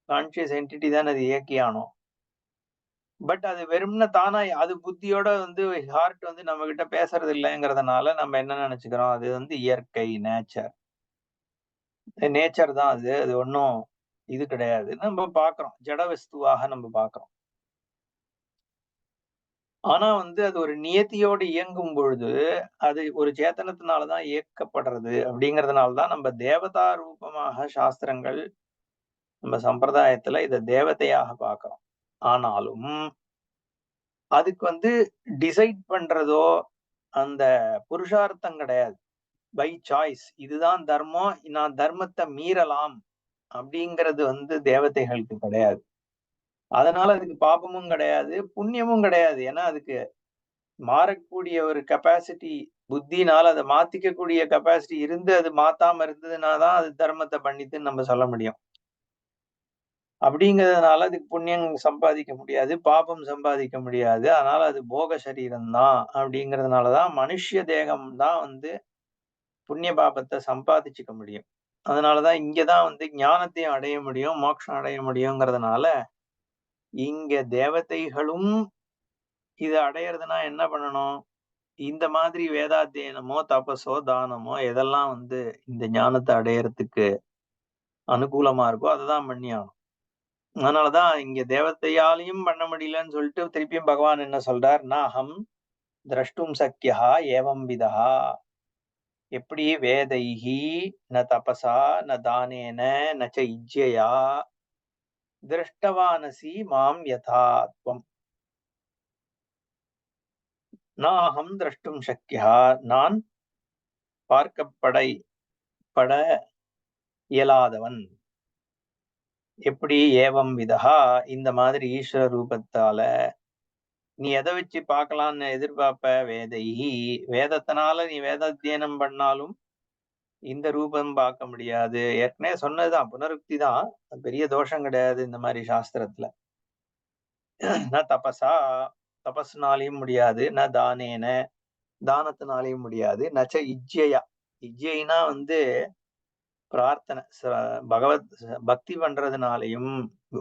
கான்சியஸ் என்டிட்டி தான் அது இயக்கியானோம். பட் அது வெறும்ன தானா அது புத்தியோட வந்து ஹார்ட் வந்து நம்ம கிட்ட பேசுறது இல்லைங்கிறதுனால நம்ம என்ன நினைச்சுக்கிறோம்? அது வந்து இயற்கை, நேச்சர். நேச்சர் தான் அது. அது ஒண்ணும் இது கிடையாது. நம்ம பார்க்கிறோம். ஜட வஸ்துவாக நம்ம பார்க்கிறோம். ஆனா வந்து அது ஒரு நியதியோடு இயங்கும் பொழுது, அது ஒரு சேத்தனத்தினால தான் இயக்கப்படுறது அப்படிங்கிறதுனால தான் நம்ம தேவதா ரூபமாக சாஸ்திரங்கள் நம்ம சம்பிரதாயத்துல இத தேவதையாக பார்க்கிறோம். ஆனாலும் அதுக்கு வந்து டிசைட் பண்றதோ, அந்த புருஷார்த்தம் கிடையாது. By choice. இதுதான் தர்மம். நான் தர்மத்தை மீறலாம் அப்படிங்கிறது வந்து தேவதைகளுக்கு கிடையாது. அதனால அதுக்கு பாபமும் கிடையாது, புண்ணியமும் கிடையாது. ஏன்னா அதுக்கு மாறக்கூடிய ஒரு கெப்பாசிட்டி புத்தினால அதை மாத்திக்கக்கூடிய கெப்பாசிட்டி இருந்து அது மாத்தாம இருந்ததுன்னா தான் அது தர்மத்தை பண்ணித்துன்னு நம்ம சொல்ல முடியும். அப்படிங்கிறதுனால அதுக்கு புண்ணியம் சம்பாதிக்க முடியாது, பாபம் சம்பாதிக்க முடியாது. அதனால அது போக சரீரம் தான் அப்படிங்கிறதுனாலதான் மனுஷ்ய தேகம் தான் வந்து புண்ணிய பாபத்தை சம்பாதிச்சுக்க முடியும். அதனாலதான் இங்கதான் வந்து ஞானத்தையும் அடைய முடியும், மோட்சம் அடைய முடியுங்கிறதுனால இங்க தேவதைகளும் இதை அடையறதுன்னா என்ன பண்ணணும்? இந்த மாதிரி வேதாத்தியனமோ, தபஸோ, தானமோ எதெல்லாம் வந்து இந்த ஞானத்தை அடையறதுக்கு அனுகூலமா இருக்கோ அததான் பண்ணியாகணும். அதனாலதான் இங்க தேவதையாலையும் பண்ண முடியலன்னு சொல்லிட்டு திருப்பியும் பகவான் என்ன சொல்றார்? நாஹம் திரஷ்டும் சக்கியா ஏவம் விதா. எப்படி வேதைஹி ந தபசா ந தானேன ந ச இஜ்யயா திருஷ்டவானசி மாம் யதாத்வம். நாஹம் திரஷ்டும் சக்கியா, நான் பட இயலாதவன். எப்படி ஏவம் விதா இந்த மாதிரி ஈஸ்வர ரூபத்தால நீ எதை வச்சு பார்க்கலான்னு எதிர்பார்ப்ப? வேதைஹி வேதத்தினால நீ வேதாத்தியனம் பண்ணாலும் இந்த ரூபம் பார்க்க முடியாது. ஏற்கனவே சொன்னதுதான், புனருக்தி தான். பெரிய தோஷம் கிடையாது இந்த மாதிரி சாஸ்திரத்துல. ந தபசா தபஸ்னாலையும் முடியாது, ந தானேன தானத்தினாலையும் முடியாது, நச்ச இஜ்ஜையா இஜ்ஜைனா வந்து பிரார்த்தனை பகவத் பக்தி பண்றதுனாலையும்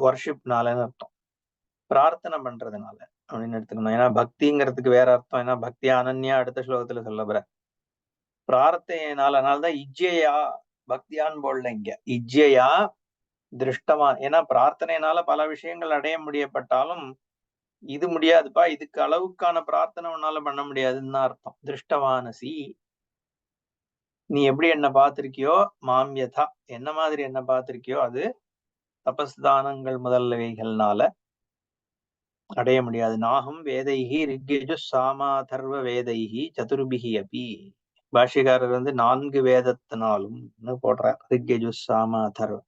வர்ஷிப்னாலன்னு அர்த்தம், பிரார்த்தனை பண்றதுனால அப்படின்னு எடுத்துக்கணும். ஏன்னா பக்திங்கிறதுக்கு வேற அர்த்தம். ஏன்னா பக்தி அனன்யா அடுத்த ஸ்லோகத்துல சொல்ல போற. பிரார்த்தனையினால, அதனாலதான் இஜ்ஜையா பக்தியான்னு போடல இங்க, இஜ்ஜையா திருஷ்டமா. ஏன்னா பிரார்த்தனையினால பல விஷயங்கள் அடைய முடியப்பட்டாலும் இது முடியாதுப்பா, இதுக்கு அளவுக்கான பிரார்த்தனை உன்னால பண்ண முடியாதுன்னு தான் அர்த்தம். திருஷ்டவானசி, நீ எப்படி என்ன பார்த்திருக்கியோ, மாம்யதா என்ன மாதிரி என்ன பார்த்திருக்கியோ அது தபஸ்தானங்கள் முதல்வைகள்னால அடைய முடியாது. நாகம் வேதைஹி ரிக்யஜு சாமாதர்வ வேதைஹி சதுர்பிஹி அப்பி. பாஷ்யக்காரர் 4 வேதத்தினாலும் போடுறார். ரிக்யஜு சாமாதர்வ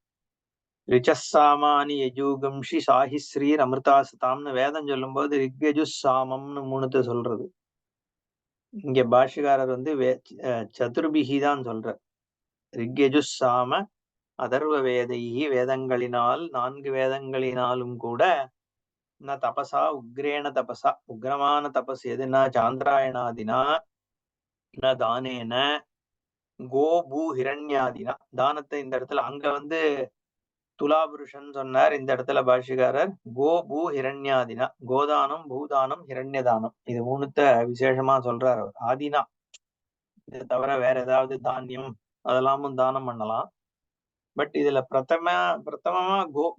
ரிச்சசாமானி யஜூகம்ஷி சாஹிஸ்ரீர் அமிர்தாசதாம்னு வேதம் சொல்லும் போது ரிக்யஜு சாமம்னு 3 சொல்றது. இங்க பாஷ்யக்காரர் சதுர்பிஹி தான் சொல்ற. ரிக்யஜு சாம அதர்வ வேதைஹி, வேதங்களினால் 4 வேதங்களினாலும் கூட ந தபசா உக்ரேண தபசா, உக்ரமான தபஸ் எதுனா சாந்திராயணாதினா, ந தானேன கோ பூ ஹிரண்யாதினா. தானத்தை இந்த இடத்துல அங்க துலாபுருஷன் சொன்னார், இந்த இடத்துல பாஷ்யக்காரர் கோ பூ ஹிரண்யாதினா, கோதானம் பூதானம் ஹிரண்யதானம் இது 3 விசேஷமா சொல்றார் அவர். ஆதினா இது தவிர வேற ஏதாவது தானியம் அதெல்லாமும் தானம் பண்ணலாம். பட் இதுல பிரதமமா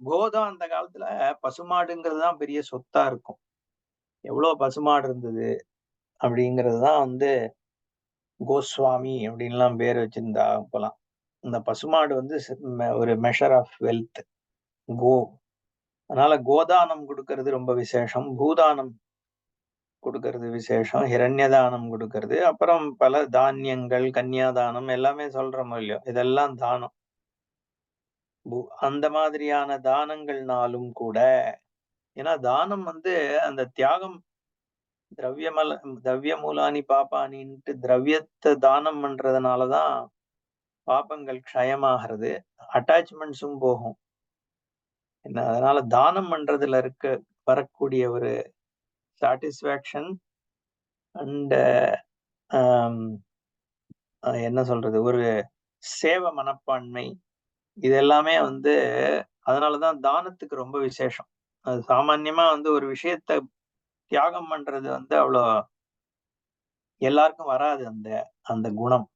கோதான் அந்த காலத்துல பசுமாடுங்கிறது தான் பெரிய சொத்தா இருக்கும். எவ்வளவு பசுமாடு இருந்தது அப்படிங்கிறதுதான் கோஸ்வாமி அப்படின்லாம் பேர் வச்சிருந்தா போலாம். இந்த பசுமாடு ஒரு மெஷர் ஆஃப் வெல்த், கோ. அதனால கோதானம் கொடுக்கறது ரொம்ப விசேஷம், பூதானம் கொடுக்கறது விசேஷம், ஹிரண்யதானம் கொடுக்கறது, அப்புறம் பல தானியங்கள், கன்னியாதானம் எல்லாமே சொல்றோமோ இல்லையோ, இதெல்லாம் தானம். அந்த மாதிரியான தானங்கள்னாலும் கூட, ஏன்னா தானம் அந்த தியாகம், திரவிய மூலானி பாப்பானின்ட்டு திரவியத்தை தானம் பண்றதுனாலதான் பாப்பங்கள் க்ஷயமாகிறது, அட்டாச்மெண்ட்ஸும் போகும். என்ன அதனால தானம் பண்றதுல வரக்கூடிய ஒரு சாட்டிஸ்பாக்சன் அண்ட் என்ன சொல்றது, ஒரு சேவ மனப்பான்மை, இது எல்லாமே அதனாலதான் தானத்துக்கு ரொம்ப விசேஷம். அது சாமான்யமா ஒரு விஷயத்த தியாகம் பண்றது அவ்வளோ எல்லாருக்கும் வராது அந்த அந்த குணம்.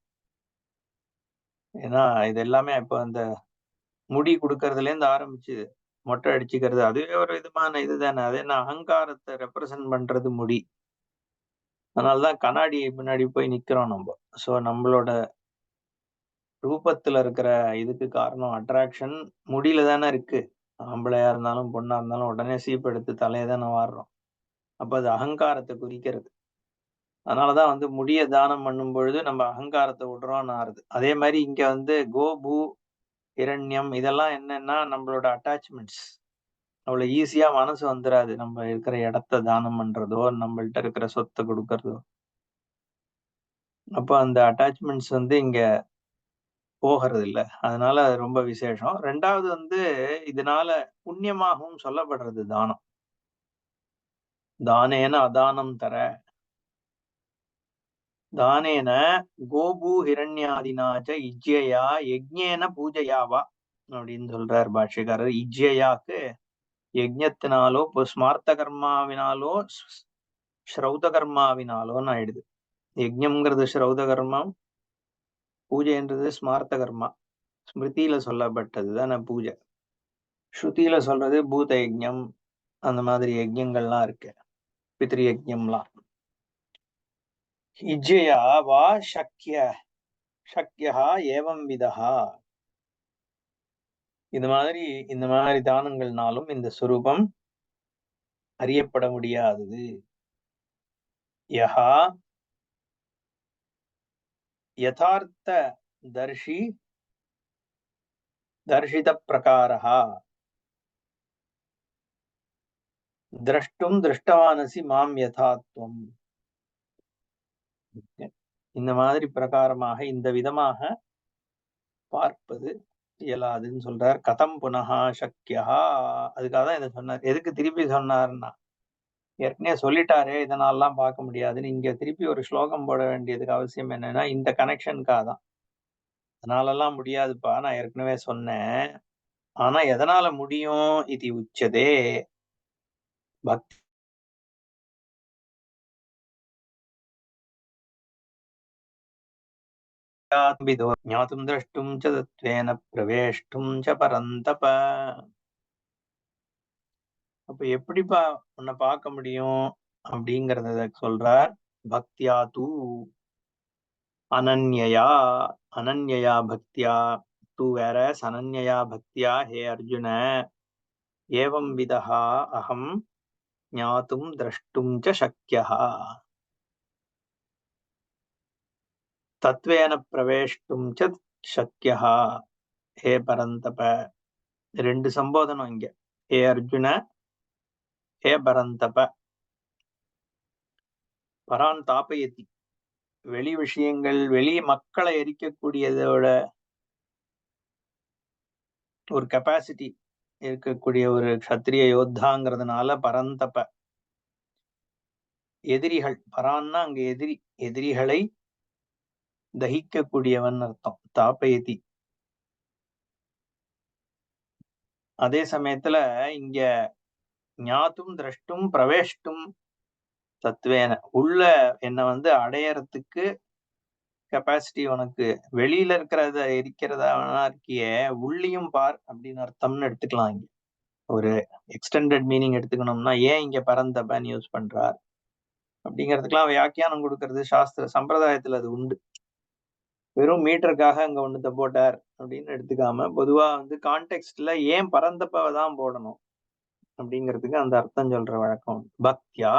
ஏன்னா இது எல்லாமே இப்ப அந்த முடி கொடுக்கறதுல இருந்து ஆரம்பிச்சு மொட்டை அடிச்சுக்கிறது, அதுவே ஒரு விதமான இதுதானே. அது என்ன, அகங்காரத்தை ரெப்ரசன்ட் பண்றது முடி. அதனாலதான் கண்ணாடி முன்னாடி போய் நிக்கிறோம் நம்ம. சோ நம்மளோட ரூபத்துல இருக்கிற இதுக்கு காரணம் அட்ராக்ஷன் முடியில தானே இருக்கு. ஆம்பளையா இருந்தாலும் பொண்ணா இருந்தாலும் உடனே சீப்பு எடுத்து தலையை தானே வாடுறோம். அப்ப அது அகங்காரத்தை குறிக்கிறது. அதனாலதான் முடிய தானம் பண்ணும் பொழுது நம்ம அகங்காரத்தை விடுறோம்னு ஆறுது. அதே மாதிரி இங்க கோ பூ இரண்யம் இதெல்லாம் என்னன்னா நம்மளோட அட்டாச்மெண்ட்ஸ். அவ்வளவு ஈஸியா மனசு வந்துடாது நம்ம இருக்கிற இடத்த தானம் பண்றதோ, நம்மள்ட்ட இருக்கிற சொத்தை கொடுக்கறதோ. அப்ப அந்த அட்டாச்மெண்ட்ஸ் இங்க போகிறது இல்ல. அதனால ரொம்ப விசேஷம். 2வது இதனால புண்ணியமாகவும் சொல்லப்படுறது தானம். தானேன அதானம் தர, தானேன கோபூ ஹிரண்யாதினாச்ச இஜ்யயா யஜ்ஞேன பூஜையாவா அப்படின்னு சொல்றார் பாஷ்யக்காரர். இஜ்யயாக்கு யஜ்ஞத்தினாலோ ஸ்மார்த்த கர்மாவினாலோ ஸ்ரௌத கர்மாவினாலோன்னு ஆயிடுது. யஜ்ஞம்ங்கிறது ஸ்ரௌத கர்மம், பூஜைன்றது ஸ்மார்த்த கர்மா. ஸ்மிருதியில சொல்லப்பட்டது தானே பூஜை. ஸ்ருதியில சொல்றது பூத யஜ்ஞம், அந்த மாதிரி யஜ்ஞங்கள்லாம் இருக்கு, பித்ரு யஜ்ஞம்லாம். இஜ்ஜயா வா சக்யா ஏவம் விதா, இந்த மாதிரி தானங்கள்னாலும் இந்த சுரூபம் அறியப்பட முடியாதது. யஹா யதார்த்த தர்ஷித பிரகாரஹா திரஷ்டும் திருஷ்டவானசி மாம் யதாத்வம். இந்த மாதிரி பிரகாரமாக இந்த விதமாக பார்ப்பது இயலாதுன்னு சொல்றார். கதம் புனகா சக்கியா, அதுக்காக தான் இதை சொன்னார். எதுக்கு திருப்பி சொன்னார்னா, ஏற்கனவே சொல்லிட்டாரே இதனாலாம் பார்க்க முடியாதுன்னு. இங்க திருப்பி ஒரு ஸ்லோகம் போட வேண்டியதுக்கு அவசியம் என்னன்னா இந்த கனெக்ஷனுக்காக தான். அதனாலலாம் முடியாதுப்பா, நான் ஏற்கனவே சொன்னேன். ஆனா எதனால முடியும்? இது உச்சதே பக்தியாத்விதோ ஞாதும் திரஷ்டும் ச தத்வேன பிரவேஷ்டும் ச பரந்தப. அப்ப எப்படிப்பா உன்னை பார்க்க முடியும் அப்படிங்கறத சொல்றார். பக்தியா தூ அனன்யயா, அனன்யயா பக்தியா, தூ வேற, அனன்யயா பக்தியா ஹே அர்ஜுன, ஏவம் விதஹா அகம் ஞாதும் திரஷ்டும் ச சக்யः தத்வேன பிரவேஷ்டும் ச சக்யः. ஹே பரந்தப, ரெண்டு சம்போதனம் இங்க. ஹே அர்ஜுன, ஹே பரந்தப. பரான் தாபயதி, வெளி விஷயங்கள், வெளி மக்களை எரிக்கக்கூடியதோட ஒரு கெப்பாசிட்டி இருக்கக்கூடிய ஒரு க்ஷத்ரிய யோத்தாங்கிறதுனால பரந்தப. எதிரிகள், பரான்னா அங்க எதிரி, எதிரிகளை தகிக்கக்கூடியவன் அர்த்தம், தாபயதி. அதே சமயத்துல இங்க ஞாத்தும் திரஷ்டும் பிரவேஷ்டும் தத்வேன, உள்ள என்ன அடையறதுக்கு கெப்பாசிட்டி உனக்கு. வெளியில இருக்கிறத எரிக்கிறதா வேணா இருக்கியே, உள்ளியும் பார் அப்படின்னு அர்த்தம்னு எடுத்துக்கலாம். இங்க ஒரு எக்ஸ்டெண்டட் மீனிங் எடுத்துக்கணும்னா ஏன் இங்க பரந்தபன் யூஸ் பண்றார் அப்படிங்கிறதுக்கெல்லாம் வியாக்கியானம் கொடுக்கறது சாஸ்திர சம்பிரதாயத்துல அது உண்டு. வெறும் மீட்டருக்காக அங்க ஒண்ணுத்த போட்டார் அப்படின்னு எடுத்துக்காம, பொதுவா கான்டெக்ட்ல ஏன் பரந்தப்பவை தான் போடணும் அப்படிங்கிறதுக்கு அந்த அர்த்தம் சொல்ற வழக்கம். பக்தியா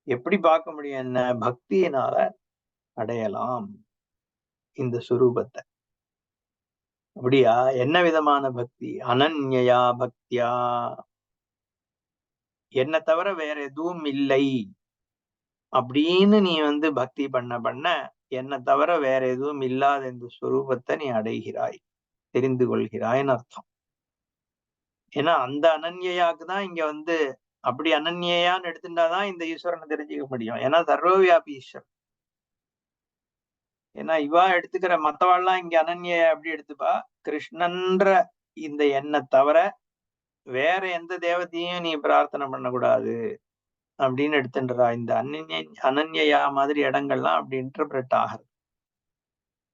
எப்படி பார்க்க முடியும்? என்ன பக்தியினால அடையலாம் இந்த சுரூபத்தை. அப்படியா? என்ன விதமான பக்தி? அனன்யயா பக்தியா, என்ன தவிர வேற எதுவும் இல்லை அப்படின்னு நீ பக்தி பண்ண பண்ண, என்ன தவிர வேற எதுவும் இல்லாத இந்த ஸ்வரூபத்தை நீ அடைகிறாய், தெரிந்து கொள்கிறாய்ன்னு அர்த்தம். ஏன்னா அந்த அனன்யாக்கு தான் இங்க அப்படி அனன்யான்னு எடுத்துட்டாதான் இந்த ஈஸ்வரனை தெரிஞ்சுக்க முடியும். ஏன்னா சர்வவியாபி ஈஸ்வரன். ஏன்னா இவா எடுத்துக்கிற மத்தவாள்லாம் இங்க அனன்ய அப்படி எடுத்துப்பா, கிருஷ்ணன்ற இந்த எண்ணை தவிர வேற எந்த தேவத்தையும் நீ பிரார்த்தனை பண்ணக்கூடாது அப்படின்னு எடுத்துன்றா. இந்த அனன்யா மாதிரி இடங்கள்லாம் அப்படி இன்டர்பிரட் ஆகுது.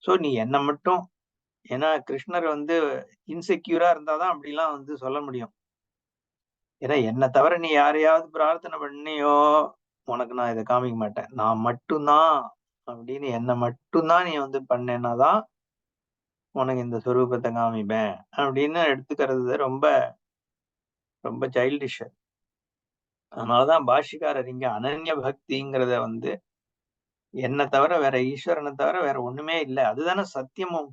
சோ நீ என்ன மட்டும், ஏன்னா கிருஷ்ணர் இன்செக்யூரா இருந்தாதான் அப்படிலாம் சொல்ல முடியும். ஏன்னா என்ன தவிர நீ யாரையாவது பிரார்த்தனை பண்ணியோ, உனக்கு நான் இதை காமிக்க மாட்டேன், நான் மட்டும்தான் அப்படின்னு என்ன மட்டும்தான் நீ பண்ணேன்னாதான் உனக்கு இந்த சொரூபத்தை காமிப்பேன் அப்படின்னு எடுத்துக்கிறது ரொம்ப ரொம்ப சைல்டிஷ். அதனாலதான் பாஷிக்காரர் இங்க அனன்ய பக்திங்கிறத என்ன தவிர வேற, ஈஸ்வரனை தவிர வேற ஒண்ணுமே இல்லை, அதுதானே சத்தியமும்.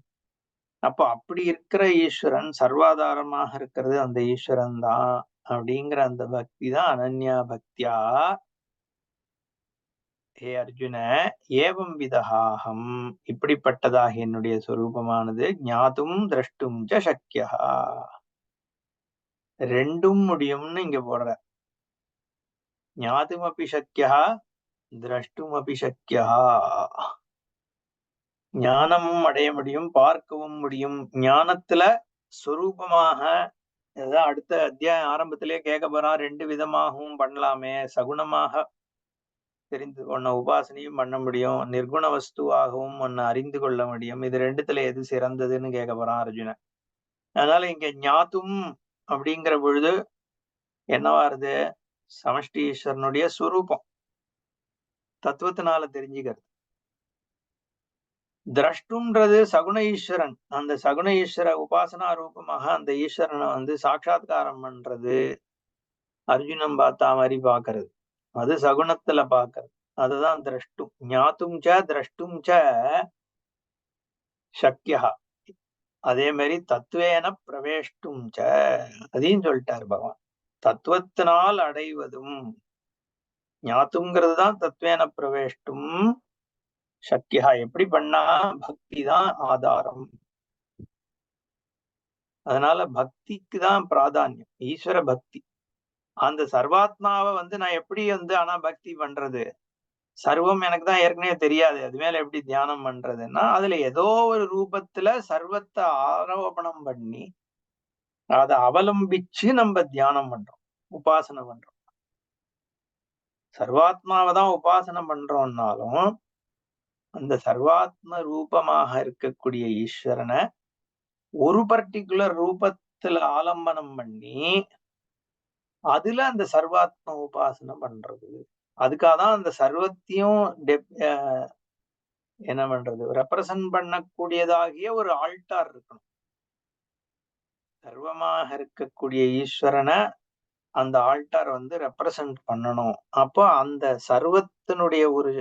அப்போ அப்படி இருக்கிற ஈஸ்வரன், சர்வாதாரமாக இருக்கிறது அந்த ஈஸ்வரன் தான் அப்படிங்கிற அந்த பக்தி தான் அனன்யா பக்தியா. ஹே அர்ஜுன, ஏவம் விதஹாகம், இப்படிப்பட்டதாக என்னுடைய சொரூபமானது, ஞாதும் திரஷ்டும் ச சக்யா, ரெண்டும் முடியும்னு இங்க போடுற. ஞாதும் அபி சக்யா, திரஷ்டும் அபி சக்யா. ஞானமும் அடைய முடியும், பார்க்கவும் முடியும். ஞானத்துல சொரூபமாக, அதான் அடுத்த அத்தியாயம் ஆரம்பத்திலேயே கேட்க போறான், ரெண்டு விதமாகவும் பண்ணலாமே. சகுணமாக தெரிந்து கொண்ட உபாசனையும் பண்ண முடியும், நிர்குண வஸ்துவாகவும் ஒன்னு அறிந்து கொள்ள முடியும். இது ரெண்டுத்துல எது சிறந்ததுன்னு கேட்க போறான் அர்ஜுனன். அதனால இங்க ஞாத்தும் அப்படிங்கிற பொழுது என்னவா இருது? சமஷ்டி ஈஸ்வரனுடைய சுரூபம் தத்துவத்தினால தெரிஞ்சுக்கிறது. திரஷ்டுன்றது சகுண ஈஸ்வரன், அந்த சகுண ஈஸ்வர உபாசனா ரூபமாக அந்த ஈஸ்வரனை சாட்சாத்காரம் பண்றது, அர்ஜுனன் பார்த்தா மாதிரி பாக்குறது, அது சகுணத்துல பாக்குறது, அதுதான் திரஷ்டும். ஞாத்தும் ச திரஷ்டும் ச சக்யா. அதே மாதிரி தத்துவேன பிரவேஷ்டும் ச, அதையும் சொல்லிட்டார் பகவான். தத்துவத்தினால் அடைவதும், ஞாத்துங்கிறது தான் தத்துவேன பிரவேஷ்டும் சக்யா. எப்படி பண்ணா? பக்தி தான் ஆதாரம். அதனால பக்திக்கு தான் பிராதான்யம், ஈஸ்வர பக்தி. அந்த சர்வாத்மாவை நான் எப்படி ஆனா பக்தி பண்றது? சர்வம் எனக்கு தான் ஏற்கனவே தெரியாது, அது மேல எப்படி தியானம் பண்றதுன்னா, அதுல ஏதோ ஒரு ரூபத்துல சர்வத்தை ஆரோபணம் பண்ணி அதை அவலம்பிச்சு நம்ம தியானம் பண்றோம், உபாசனை பண்றோம். சர்வாத்மாவை தான் உபாசனை பண்றோம்னாலும் அந்த சர்வாத்ம ரூபமாக இருக்கக்கூடிய ஈஸ்வரனை ஒரு பர்டிகுலர் ரூபத்துல ஆலம்பனம் பண்ணி அதுல அந்த சர்வாத்ம உபாசனை பண்றது. அதுக்காக தான் அந்த சர்வத்தையும் என்ன பண்றது, ரெப்ரசன்ட் பண்ணக்கூடியதாகிய ஒரு ஆல்டார் இருக்கணும். சர்வமாக இருக்கக்கூடிய ஈஸ்வரனை அந்த ஆல்டார் வந்து ரெப்ரசன்ட் பண்ணணும். அப்போ அந்த சர்வத்தினுடைய ஒரு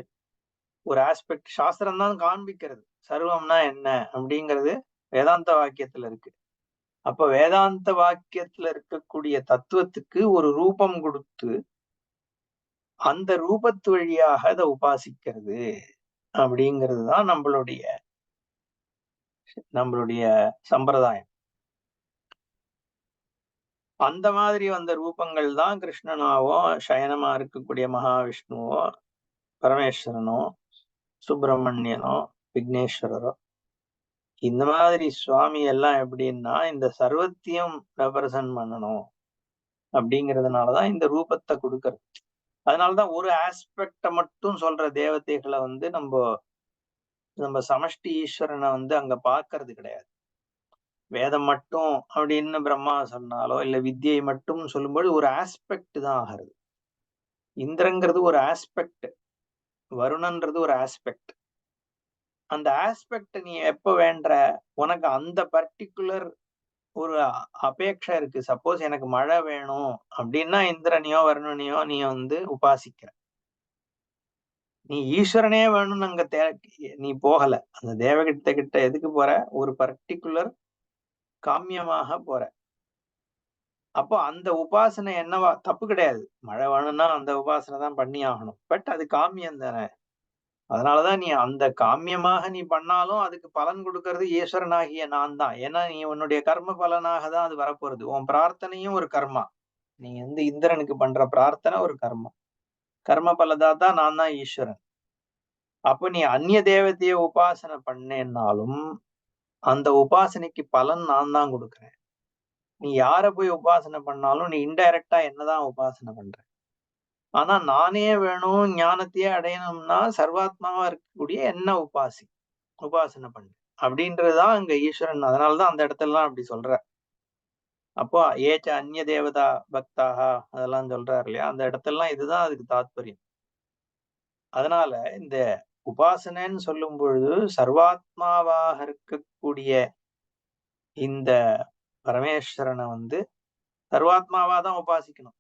ஒரு ஆஸ்பெக்ட் சாஸ்திரம் தான் காண்பிக்கிறது. சர்வம்னா என்ன அப்படிங்கிறது வேதாந்த வாக்கியத்துல இருக்கு. அப்ப வேதாந்த வாக்கியத்துல இருக்கக்கூடிய தத்துவத்துக்கு ஒரு ரூபம் கொடுத்து அந்த ரூபத்து வழியாக அதை உபாசிக்கிறது அப்படிங்கிறது தான் நம்மளுடைய சம்பிரதாயம். அந்த மாதிரி வந்த ரூபங்கள் தான் கிருஷ்ணனாவோ, சயனமா இருக்கக்கூடிய மகாவிஷ்ணுவோ, பரமேஸ்வரனோ, சுப்பிரமணியனோ, விக்னேஸ்வரரோ. இந்த மாதிரி சுவாமி எல்லாம் எப்படின்னா இந்த சர்வத்தையும் ரெப்ரசன்ட் பண்ணணும் அப்படிங்கிறதுனாலதான் இந்த ரூபத்தை கொடுக்கறது. அதனாலதான் ஒரு ஆஸ்பெக்ட மட்டும் சொல்ற தேவதைகளை வந்து நம்ம சமஷ்டி ஈஸ்வரனை வந்து அங்க பாக்குறது கிடையாது. வேதம் மட்டும் அப்படின்னு பிரம்மா சொன்னாலோ இல்ல வித்தியை மட்டும் சொல்லும்போது ஒரு ஆஸ்பெக்ட் தான் ஆகிறது. இந்திரங்கிறது ஒரு ஆஸ்பெக்ட், வருணன்றது ஒரு ஆஸ்பெக்ட். அந்த ஆஸ்பெக்ட் நீ எப்ப வேண்ட, உனக்கு அந்த பர்டிகுலர் ஒரு அபேட்சை இருக்கு. சப்போஸ் எனக்கு மழை வேணும் அப்படின்னா இந்திரனையோ வருணனையோ நீ வந்து உபாசிக்கிற. நீ ஈஸ்வரனே வேணும்னு அங்க நீ போகல. அந்த தேவகிட்ட எதுக்கு போற, ஒரு பர்டிகுலர் காமியமாக போற. அப்போ அந்த உபாசனை என்னவா, தப்பு கிடையாது, மழை வேணும்னா அந்த உபாசனை தான் பண்ணி ஆகணும். பட் அது காமியம் தானே. அதனாலதான் நீ அந்த காமியமாக நீ பண்ணாலும் அதுக்கு பலன் கொடுக்கறது ஈஸ்வரனாகிய நான் தான். ஏன்னா நீ உன்னுடைய கர்ம பலனாக தான் அது வரப்போறது. உன் பிரார்த்தனையும் ஒரு கர்மா. நீ வந்து இந்திரனுக்கு பண்ற பிரார்த்தனை ஒரு கர்மா. கர்ம பலதாத்தா நான் தான் ஈஸ்வரன். அப்ப நீ அந்நிய தேவதைய உபாசனை பண்ணேன்னாலும் அந்த உபாசனைக்கு பலன் நான் தான் கொடுக்குறேன். நீ யார போய் உபாசனை பண்ணாலும் நீ இன்டைரக்டா என்னதான் உபாசனை பண்ற. ஆனா நானே வேணும், ஞானத்தையே அடையணும்னா சர்வாத்மாவா இருக்கக்கூடிய என்ன உபாசனை பண்ணு அப்படின்றதுதான் இங்க ஈஸ்வரன். அதனாலதான் அந்த இடத்துல அப்படி சொல்ற. அப்போ ஏச்ச அந்நிய தேவதா பக்தாக அதெல்லாம் சொல்றாரு இல்லையா, அந்த இடத்தெல்லாம் இதுதான் அதுக்கு தாத்பரியம். அதனால இந்த உபாசனைன்னு சொல்லும் பொழுது சர்வாத்மாவாக இருக்கக்கூடிய இந்த பரமேஸ்வரனை வந்து சர்வாத்மாவா தான் உபாசிக்கணும்.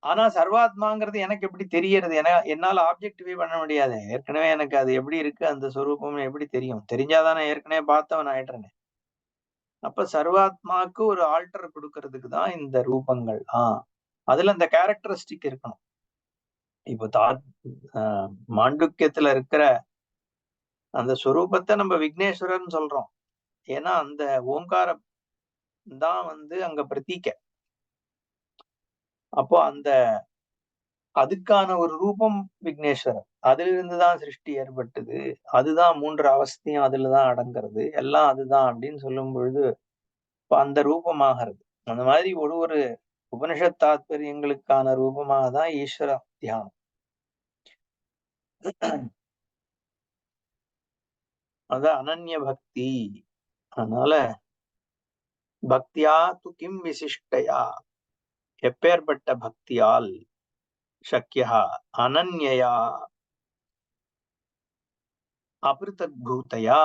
ஆனா சர்வாத்மாங்கிறது எனக்கு எப்படி தெரியறது, என்னால ஆப்ஜெக்டிவே பண்ண முடியாது. ஏற்கனவே எனக்கு அது எப்படி இருக்கு, அந்த சொரூபம் எப்படி தெரியும், தெரிஞ்சாதானே ஏற்கனவே பார்த்தவன் ஆயிடுறேன். அப்ப சர்வாத்மாவுக்கு ஒரு ஆல்டர் கொடுக்கறதுக்கு தான் இந்த ரூபங்கள். அதுல அந்த கேரக்டரிஸ்டிக் இருக்கணும். இப்போ மாண்டுக்கியத்துல இருக்கிற அந்த சொரூபத்தை நம்ம விக்னேஸ்வரன் சொல்றோம். ஏன்னா அந்த ஓங்காரம் தான் வந்து அங்க பிரதீக்க. அப்போ அதுக்கான ஒரு ரூபம் விக்னேஸ்வரன். அதுல இருந்துதான் சிருஷ்டி ஏற்பட்டது. அதுதான் 3 அவஸ்தையும் அதுலதான் அடங்குறது, எல்லாம் அதுதான் அப்படின்னு சொல்லும் பொழுது இப்ப அந்த ரூபமாகிறது. அந்த மாதிரி ஒரு உபனிஷத் தாத்பரியங்களுக்கான ரூபமாக தான் ஈஸ்வர தியானம். அதான் அனன்ய பக்தி. அதனால பக்தியா து கிம் விசிஷ்டயா, எப்பேற்பட்ட பக்தியால் சக்கியா அனன்யா அபிருதக் பூதையா,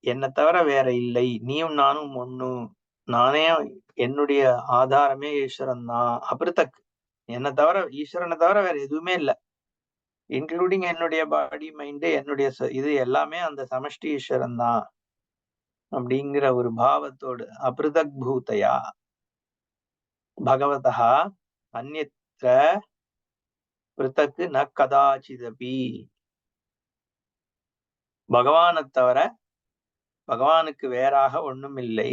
என்னை தவிர வேற இல்லை, நீயும் நானும் ஒண்ணு, நானே என்னுடைய ஆதாரமே ஈஸ்வரன் தான். அபிருதக், என்னை தவிர ஈஸ்வரனை தவிர வேற எதுவுமே இல்லை, இன்க்ளூடிங் என்னுடைய பாடி மைண்டு என்னுடைய இது எல்லாமே அந்த சமஷ்டி ஈஸ்வரன் தான் அப்படிங்கிற ஒரு பாவத்தோடு அபிருதக் பூதையா பகவதா அந்நியத்ர பிருத்தக்கு ந கதாச்சிதபி, பகவானை தவிர பகவானுக்கு வேறாக ஒண்ணும் இல்லை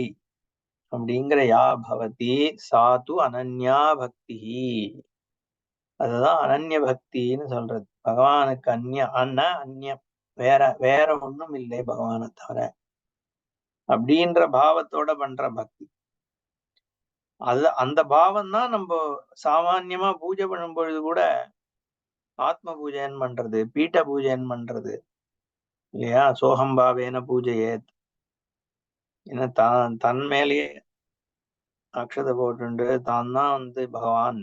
அப்படிங்கிற யா பவதி சாது அனன்யா பக்தி. அதுதான் அனன்ய பக்தின்னு சொல்றது. பகவானுக்கு அந்நியம், வேற வேற ஒண்ணும் இல்லை பகவானை தவிர அப்படின்ற பாவத்தோட பண்ற பக்தி. அந்த பாவம் தான் நம்ம சாமான்யமா பூஜை பண்ணும் பொழுது கூட ஆத்ம பூஜைன்னு பண்றது, பீட்ட பூஜைன்னு பண்றது இல்லையா? சோகம் பாவேன பூஜையே, ஏன்னா தன் மேலேயே அக்ஷதை போட்டுண்டு தான் தான் பகவான்,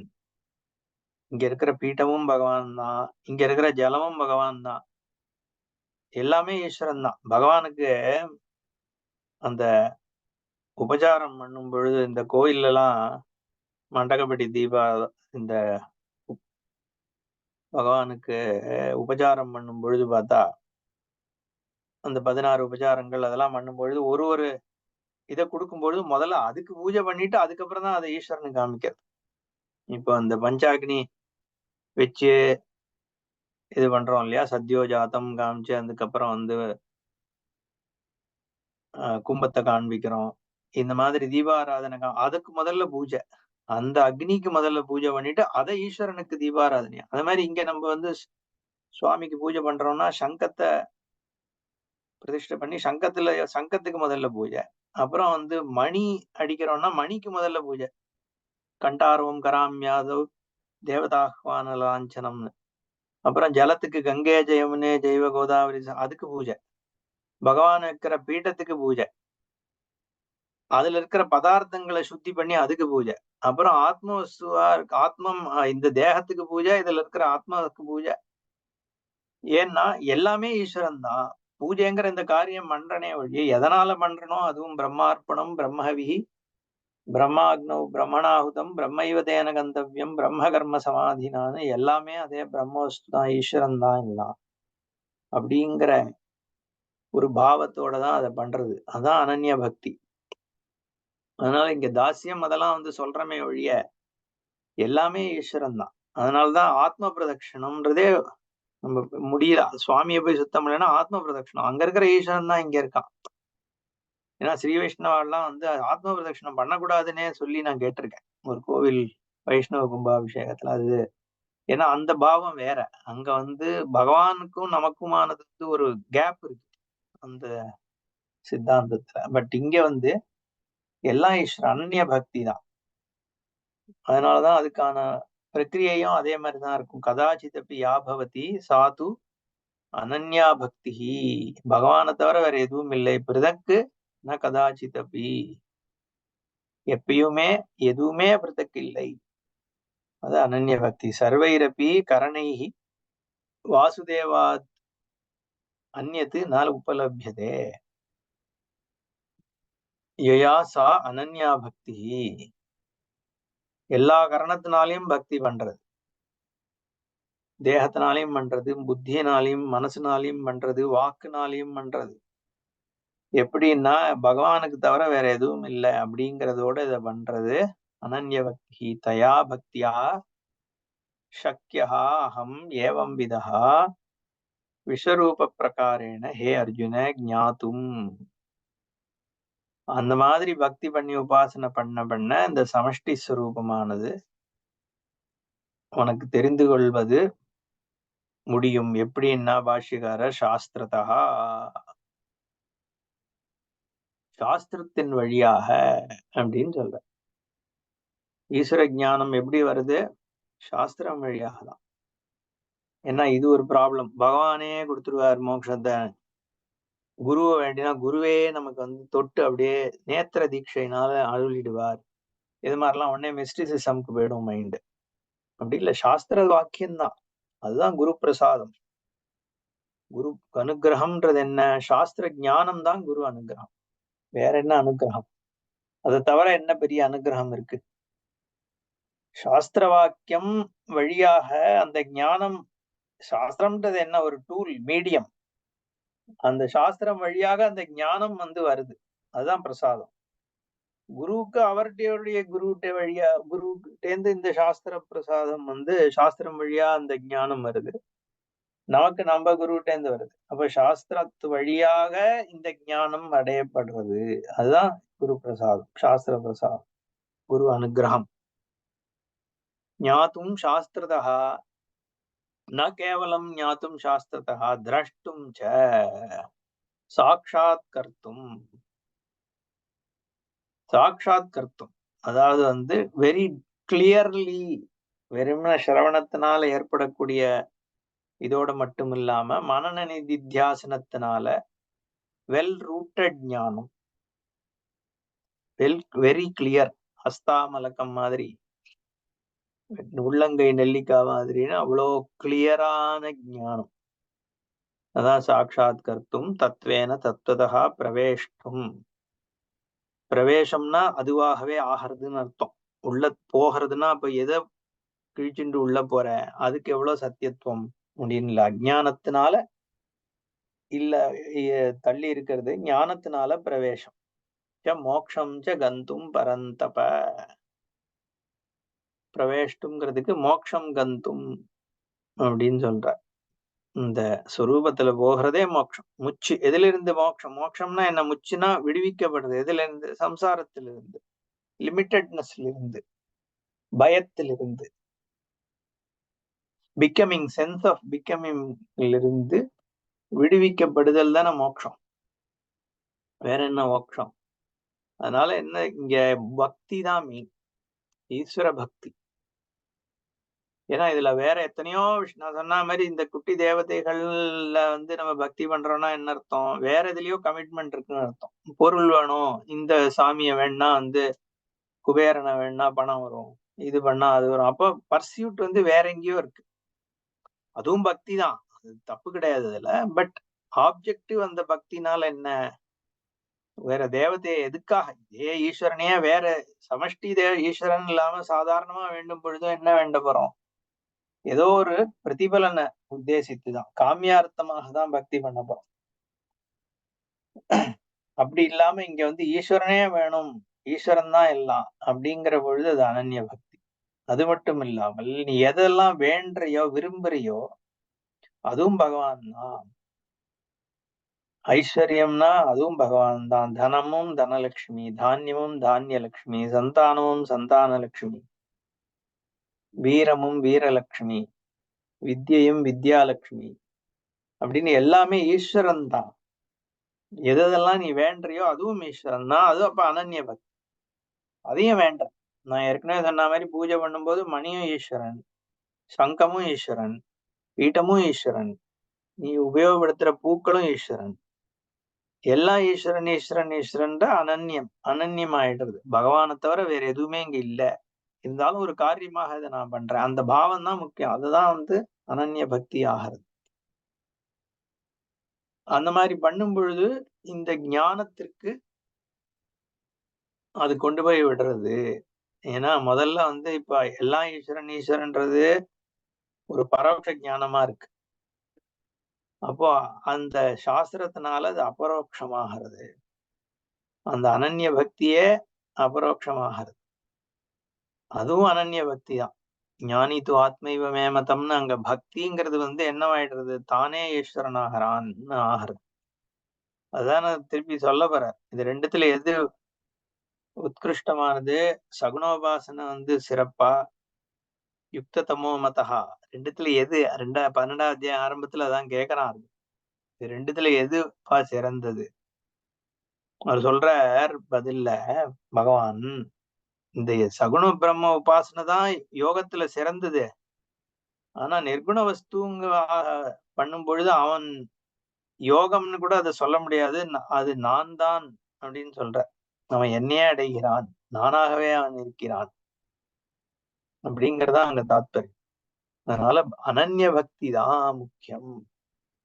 இங்க இருக்கிற பீட்டமும் பகவான் தான், இங்க இருக்கிற ஜலமும் பகவான் தான், எல்லாமே ஈஸ்வரன் தான். பகவானுக்கு அந்த உபச்சாரம் பண்ணும் பொழுது இந்த கோயில்ல எல்லாம் மண்டகப்படி தீபா இந்த பகவானுக்கு உபச்சாரம் பண்ணும் பொழுது பார்த்தா அந்த 16 உபச்சாரங்கள் அதெல்லாம் பண்ணும் பொழுது ஒரு இதை கொடுக்கும் பொழுது முதல்ல அதுக்கு பூஜை பண்ணிட்டு அதுக்கப்புறம் தான் அதை ஈஸ்வரனுக்கு காமிக்கிறது. இப்போ அந்த பஞ்சாக்னி வச்சு இது பண்றோம் இல்லையா, சத்யோஜாத்தம் காமிச்சு அதுக்கப்புறம் கும்பத்தை காண்பிக்கிறோம். இந்த மாதிரி தீபாராதனை அதுக்கு முதல்ல பூஜை, அந்த அக்னிக்கு முதல்ல பூஜை பண்ணிட்டு அதை ஈஸ்வரனுக்கு தீபாராதனை. அது மாதிரி இங்க நம்ம சுவாமிக்கு பூஜை பண்றோம்னா சங்கத்தை பிரதிஷ்டை பண்ணி சங்கத்துக்கு முதல்ல பூஜை, அப்புறம் மணி அடிக்கிறோம்னா மணிக்கு முதல்ல பூஜை, கண்டாரவம் கராமியாதவ் தேவதாஹ்வான லாஞ்சனம்னு, அப்புறம் ஜலத்துக்கு கங்கை ஜெயமுனே ஜெய்வ கோதாவரி அதுக்கு பூஜை, பகவான் இருக்கிற பீட்டத்துக்கு பூஜை, அதுல இருக்கிற பதார்த்தங்களை சுத்தி பண்ணி அதுக்கு பூஜை, அப்புறம் ஆத்மவஸ்துவா ஆத்மம் இந்த தேகத்துக்கு பூஜை, இதுல இருக்கிற ஆத்மாவுக்கு பூஜை. ஏன்னா எல்லாமே ஈஸ்வரன் தான். பூஜைங்கிற இந்த காரியம் பண்றனே ஒழிய எதனால பண்றனோ அதுவும் பிரம்மார்ப்பணம் பிரம்மஹவிஹி பிரம்மாக்னௌ பிரம்மணாಹುதம் பிரம்மைவதேன கந்தவ்யம் பிரம்ம கர்ம சமாதினான்னு எல்லாமே அதே பிரம்மவஸ்து தான், ஈஸ்வரன் தான் எல்லாம் அப்படிங்கிற ஒரு பாவத்தோட தான் அதை பண்றது. அதான் அனன்ய பக்தி. அதனால இங்க தாசியம் அதெல்லாம் சொல்றமே ஒழிய எல்லாமே ஈஸ்வரன் தான். அதனாலதான் ஆத்ம பிரதட்சணம்ன்றதே நம்ம முடியல. சுவாமியை போய் சுத்தம் இல்லைன்னா ஆத்ம பிரதட்சணம், அங்க இருக்கிற ஈஸ்வரன் தான் இங்க இருக்கான். ஏன்னா ஸ்ரீ வைஷ்ணவெல்லாம் ஆத்ம பிரதட்சணம் பண்ணக்கூடாதுன்னே சொல்லி நான் கேட்டிருக்கேன் ஒரு கோவில் வைஷ்ணவ கும்பாபிஷேகத்துல. அது ஏன்னா அந்த பாவம் வேற, அங்க பகவானுக்கும் நமக்குமானது ஒரு கேப் இருக்கு அந்த சித்தாந்தத்துல. பட் இங்க எல்லாம் ஈஸ்வரன், அனன்ய பக்தி தான். அதனாலதான் அதுக்கான பிரக்கிரியையும் அதே மாதிரிதான் இருக்கும். கதாச்சிதப்பி யாபவதி சாது அனன்யா பக்தி, பகவானை தவிர வேற எதுவும் இல்லை, பிறதற்கு ந கதாச்சிதப்பி, எப்பயுமே எதுவுமே பிறதற்கு இல்லை, அது அனன்ய பக்தி. சர்வைரப்பி கரணைஹி வாசுதேவாத் அந்யத்து ந உபலபியதே யயா சா அனன்யா பக்தி. எல்லா கரணத்தினாலையும் பக்தி பண்றது, தேகத்தினாலையும் பண்றது, புத்தியினாலையும் மனசுனாலையும் பண்றது, வாக்குனாலையும் பண்றது. எப்படின்னா பகவானுக்கு தவிர வேற எதுவும் இல்லை அப்படிங்கிறதோட இதை பண்றது அனன்ய பக்தி. தயா பக்தியா சக்யா அகம் ஏவம் விதா விஸ்வரூப பிரகாரேன ஹே அர்ஜுன ஞாத்தும். அந்த மாதிரி பக்தி பண்ணி உபாசனை பண்ண இந்த சமஷ்டி ஸ்வரூபமானது உனக்கு தெரிந்து கொள்வது முடியும். எப்படின்னா பாஷ்யக்காரர் சாஸ்திரதா, சாஸ்திரத்தின் வழியாக அப்படின்னு சொல்ற. ஈஸ்வர ஞானம் எப்படி வருது? சாஸ்திரம் வழியாக தான். ஏன்னா இது ஒரு ப்ராப்ளம், பகவானே கொடுத்துருவார் மோட்சத்தை, குருவை வேண்டினா குருவே நமக்கு தொட்டு அப்படியே நேத்திர தீட்சையினால அருளிடுவார். இது மாதிரிலாம் உடனே மிஸ்டிசிசம்க்கு போயிடும் மைண்டு. அப்படி இல்லை, சாஸ்திர வாக்கியம்தான், அதுதான் குரு பிரசாதம். குரு அனுகிரகம்ன்றது என்ன? சாஸ்திர ஞானம் தான் குரு அனுகிரகம், வேற என்ன அனுகிரகம்? அதை தவிர என்ன பெரிய அனுகிரகம் இருக்கு? சாஸ்திர வாக்கியம் வழியாக அந்த ஞானம், சாஸ்திரம்ன்றது என்ன? ஒரு டூல், மீடியம். அந்த சாஸ்திரம் வழியாக அந்த ஞானம் வருது, அதுதான் பிரசாதம். குருவுக்கு அவருடைய குருட்ட வழியா, குருட்டேந்து இந்த சாஸ்திர பிரசாதம் சாஸ்திரம் வழியா அந்த ஞானம் வருது, நமக்கு நம்ம குருட்டேந்து வருது. அப்ப சாஸ்திரத்து வழியாக இந்த ஞானம் அடையப்படுறது, அதுதான் குரு பிரசாதம், சாஸ்திர பிரசாதம், குரு அனுகிரகம். ஞாத்தும் சாஸ்திரதः न केवलं ज्ञातुं शास्त्रतः द्रष्टुं च சாட்சாத்கர்த்தும் சாட்சாத்கர்த்தும் அதாவது வந்து வெரி கிளியர்லி வெறுமன சிரவணத்தினால ஏற்படக்கூடிய இதோட மட்டும் இல்லாம மனன நிதித்தியாசனத்தினால வெல் ரூட்டட் ஞானம் வெரி கிளியர் ஹஸ்தாமலக்கம் மாதிரி உள்ளங்கை நெல்லிக்கா மாதிரின்னு அவ்வளோ கிளியரான ஞானம் அதான் சாட்சாத்கர்த்தும் தத்வேன தத்துவதா பிரவேஷ்டும் பிரவேசம்னா அதுவாகவே ஆகிறதுன்னு அர்த்தம் உள்ள போகிறதுனா அப்ப எதை கிழிச்சுண்டு உள்ள போற அதுக்கு எவ்வளவு சத்தியத்துவம் அப்படின்னு இல்ல அஜானத்தினால இல்ல தள்ளி இருக்கிறது ஞானத்தினால பிரவேசம் மோக்ஷம் ச கந்தும் பரந்தப பிரவேஷ்டுங்கிறதுக்கு மோக்ஷம் கந்தும் அப்படின்னு சொல்ற இந்த சொரூபத்துல போகிறதே மோட்சம் முச்சு எதுல இருந்து மோட்சம் மோட்சம்னா என்ன முச்சுனா விடுவிக்கப்படுறது எதுல இருந்து சம்சாரத்திலிருந்து லிமிட்டட்னஸ்ல இருந்து பயத்திலிருந்து பிகமிங் சென்ஸ் ஆஃப் பிகமிங் இருந்து விடுவிக்கப்படுதல் தானே மோட்சம் வேற என்ன மோட்சம் அதனால என்ன இங்க பக்தி தான் மீன் ஈஸ்வர பக்தி ஏன்னா இதுல வேற எத்தனையோ நான் சொன்ன மாதிரி இந்த குட்டி தேவதைகள்ல வந்து நம்ம பக்தி பண்றோம்னா என்ன அர்த்தம் வேற எதுலயோ கமிட்மெண்ட் இருக்குன்னு அர்த்தம் பொருள் வேணும் இந்த சாமியை வேணா வந்து குபேரனை வேணா பணம் வரும் இது பண்ணா அது வரும் அப்போ பர்சியூட் வந்து வேற எங்கேயோ இருக்கு அதுவும் பக்தி தான் அது தப்பு கிடையாது அதுல பட் ஆப்ஜெக்டிவ் அந்த பக்தினால என்ன வேற தேவதையை எதுக்காக இதே ஈஸ்வரனையே வேற சமஷ்டி ஈஸ்வரன் இல்லாம சாதாரணமா வேண்டும் பொழுதும் என்ன வேண்ட போறோம் ஏதோ ஒரு பிரதிபலனை உத்தேசித்துதான் காமியார்த்தமாக தான் பக்தி பண்ண போறோம் அப்படி இல்லாம இங்க வந்து ஈஸ்வரனே வேணும் ஈஸ்வரன் தான் எல்லாம் அப்படிங்கிற பொழுது அது அனன்ய பக்தி அது மட்டும் இல்லாமல் நீ எதெல்லாம் வேண்றியோ விரும்புறியோ அதுவும் பகவான் தான் ஐஸ்வர்யம்னா அதுவும் பகவான் தான் தனமும் தனலட்சுமி தானியமும் தானியலட்சுமி சந்தானமும் சந்தானலட்சுமி வீரமும் வீரலட்சுமி வித்யையும் வித்யாலட்சுமி அப்படின்னு எல்லாமே ஈஸ்வரன் தான் எதெல்லாம் நீ வேண்டியோ அதுவும் ஈஸ்வரன் தான் அது அப்ப அனன்ய பக்தி அதையும் வேண்ட நான் ஏற்கனவே சொன்ன மாதிரி பூஜை பண்ணும்போது மணியும் ஈஸ்வரன் சங்கமும் ஈஸ்வரன் பீட்டமும் ஈஸ்வரன் நீ உபயோகப்படுத்துற பூக்களும் ஈஸ்வரன் எல்லாம் ஈஸ்வரன் ஈஸ்வரன் ஈஸ்வரன் அனன்யம் ஆயிடுறது பகவானை தவிர வேற எதுவுமே இங்க இல்ல இருந்தாலும் ஒரு காரியமாக இதை நான் பண்றேன் அந்த பாவம் தான் முக்கியம் அதுதான் வந்து அனன்ய பக்தி ஆகிறது அந்த மாதிரி பண்ணும் பொழுது இந்த ஞானத்திற்கு அது கொண்டு போய் விடுறது ஏன்னா முதல்ல வந்து இப்ப எல்லாம் ஈஸ்வரன் ஈஸ்வரன்றது ஒரு பரோட்ச ஞானமா இருக்கு அப்போ அந்த சாஸ்திரத்தினால அது அபரோக்ஷமாகிறது அந்த அனன்ய பக்தியே அபரோக்ஷமாகிறது அதுவும் அனன்ய பக்தி தான் ஞானி து ஆத்மைவ மேமதம்னு அங்க பக்திங்கிறது வந்து என்னவாயிடுறது தானே ஈஸ்வரன் ஆகிறான்னு ஆகிறது அதான் திருப்பி சொல்ல போற இது ரெண்டுத்துல எது உத்கிருஷ்டமானது சகுனோபாசனை வந்து சிறப்பா யுக்த தமோ மதஹா ரெண்டுத்துல எது 12ஆம் அத்தியாயம் ஆரம்பத்துல அதான் கேக்குறான் இது ரெண்டுத்துல எதுப்பா சிறந்தது அவர் சொல்றார் பதில்ல பகவான் இந்த சகுண பிரம்ம உபாசனை தான் யோகத்துல சிறந்தது ஆனா நிர்குண வஸ்துங்க பண்ணும் பொழுது அவன் யோகம்னு கூட அதை சொல்ல முடியாது அது நான் தான் அப்படின்னு சொல்ற அவன் என்னையே அடைகிறான் நானாகவே அவன் இருக்கிறான் அப்படிங்கறதா அங்க தாத்பரியம் அதனால அனன்ய பக்தி தான் முக்கியம்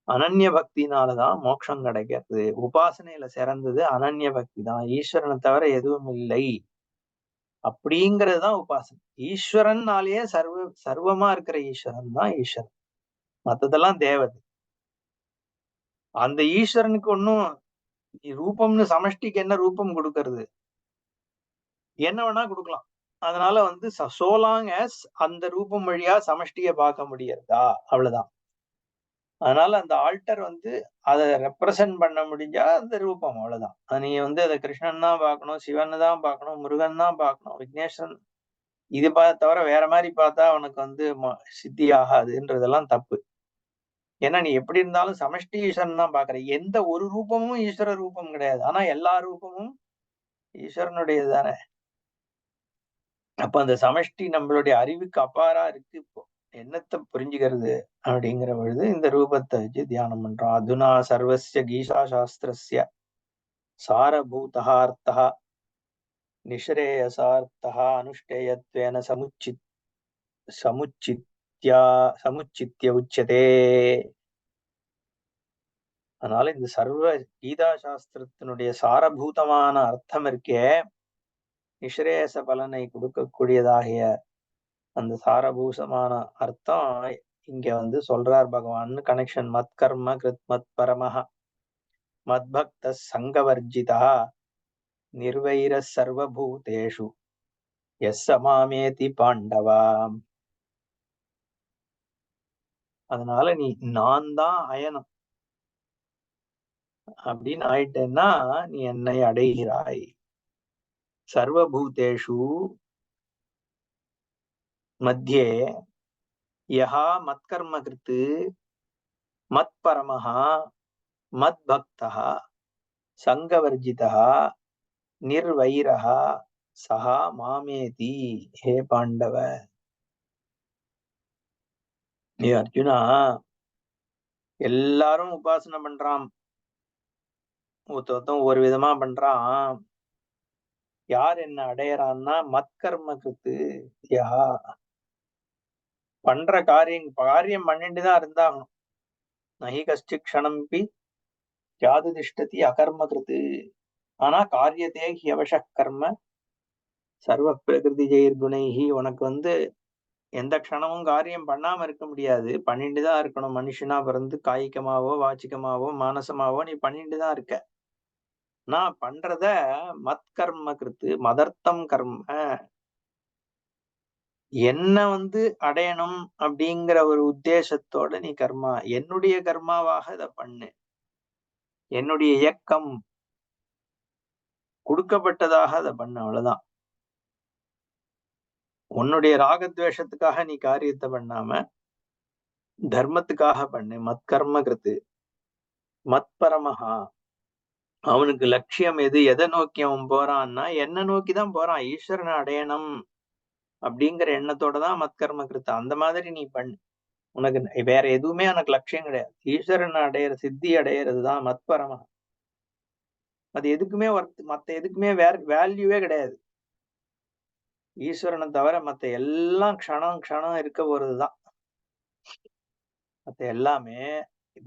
அனன்ய பக்தினாலதான் மோட்சம் கிடைக்கிறது உபாசனையில சிறந்தது அனன்ய பக்தி தான் ஈஸ்வரனை தவிர எதுவும் இல்லை அப்படிங்கறதுதான் உபாசனை ஈஸ்வரன்னாலேயே சர்வமா இருக்கிற ஈஸ்வரன் தான் ஈஸ்வரன் மத்ததெல்லாம் தேவதை அந்த ஈஸ்வரனுக்கு ஒன்னும் ரூபம்னு சமஷ்டிக்கு என்ன ரூபம் கொடுக்கறது என்ன வேணா கொடுக்கலாம் அதனால வந்து சோலாங் ஆஸ் அந்த ரூபம் வழியா சமஷ்டியை பார்க்க முடியறதா அவ்வளவுதான் அதனால அந்த ஆல்டர் வந்து அதை ரெப்ரசன்ட் பண்ண முடிஞ்சா அந்த ரூபம் அவ்வளவுதான் நீ வந்து அதை கிருஷ்ணன் தான் பார்க்கணும் சிவன் தான் பார்க்கணும் முருகன் தான் பார்க்கணும் விக்னேஸ்வரன் இது தவிர வேற மாதிரி பார்த்தா உனக்கு வந்து சித்தி ஆகாதுன்றதெல்லாம் தப்பு. ஏன்னா நீ எப்படி இருந்தாலும் சமஷ்டி ஈஸ்வரன் தான் பாக்குற. எந்த ஒரு ரூபமும் ஈஸ்வர ரூபம் கிடையாது. ஆனா எல்லா ரூபமும் ஈஸ்வரனுடையது தானே. அப்ப அந்த சமஷ்டி நம்மளுடைய அறிவுக்கு அப்பாரா இருக்கு. இப்போ என்னத்தை புரிஞ்சுக்கிறது அப்படிங்கிற பொழுது இந்த ரூபத்தை வச்சு தியானம் பண்றோம். அதுனா சர்வஸ்ய கீதா சாஸ்திரஸ்ய சாரபூதஹார்த்தா நிஸ்ரேயசார்த்தா அனுஷ்டேயத்வேன சமுச்சித்ய உச்சதே. அதனால இந்த சர்வ கீதா சாஸ்திரத்தினுடைய சாரபூதமான அர்த்தம் இருக்கே, நிஸ்ரேயச பலனை கொடுக்கக்கூடியதாகிய அந்த சாரபூசமான அர்த்தம் இங்க வந்து சொல்றார் பகவான். கனெக்ஷன் மத் கர்ம கிருத் மத் பரமஹ மத்பக்த சங்கவர்ஜிதா நிர்வைர சர்வபூதேஷு எஸ் சமாமேதி பாண்டவா. அதனால நீ நான் தான் அயனம் அப்படின்னு ஆயிட்டேன்னா நீ என்னை அடைகிறாய். சர்வபூதேஷு மத்தியே யஹா மத்கர்ம கிருத்து மத் பரமஹா மத் பக்தஹ சங்கவர்ஜிதஹ நிர்வைரஹ சஹா மாமேதி. ஹே பாண்டவ, நீ அர்ஜுனா, எல்லாரும் உபாசனை பண்றான், ஒருத்தன் ஒரு விதமா பண்றான். யார் என்ன அடையறான்னா மத்கர்ம கிருத்து யஹா, பண்ற காரியம் பண்ணிட்டு தான் இருந்தாகணும். நஹி கஷ்டி க்ஷணம்பி யாது திஷ்டதி அகர்ம கிருத்து. ஆனா காரியத்தே ஹியவச கர்ம சர்வ பிரகிருதி ஜெயிர்குணைஹி. உனக்கு வந்து எந்த க்ஷணமும் காரியம் பண்ணாம இருக்க முடியாது, பண்ணிட்டு தான் இருக்கணும். மனுஷனா பிறந்து காய்கமாவோ வாச்சிகமாவோ மானசமாவோ நீ பண்ணிட்டு தான் இருக்க. நான் பண்றத மத் கர்ம கிருத்து மதர்த்தம் கர்ம, என்ன வந்து அடையணும் அப்படிங்கிற ஒரு உத்தேசத்தோட நீ கர்மா, என்னுடைய கர்மாவாக இதை பண்ணு. என்னுடைய இயக்கம் கொடுக்கப்பட்டதாக அதை பண்ணு, அவ்வளவுதான். உன்னுடைய ராகத்வேஷத்துக்காக நீ காரியத்தை பண்ணாம தர்மத்துக்காக பண்ணு. மத்கர்ம கிருத்து மத் பரமஹா, அவனுக்கு லட்சியம் எது, எதை நோக்கி அவன் போறான்னா என்ன நோக்கி தான் போறான், ஈஸ்வரனை அடையணும் அப்படிங்கிற எண்ணத்தோட தான் மத்கர்ம கிருத்து. அந்த மாதிரி நீ பண்ணு. உனக்கு வேற எதுவுமே உனக்கு லட்சியம் கிடையாது. ஈஸ்வரனை அடையிற சித்தி அடையிறது தான் மத்பரமா. அது எதுக்குமே மத்த எதுக்குமே வேற வேல்யூவே கிடையாது. ஈஸ்வரனை தவிர மத்த எல்லாம் க்ஷணம் க்ஷணம் இருக்க போறதுதான். மத்த எல்லாமே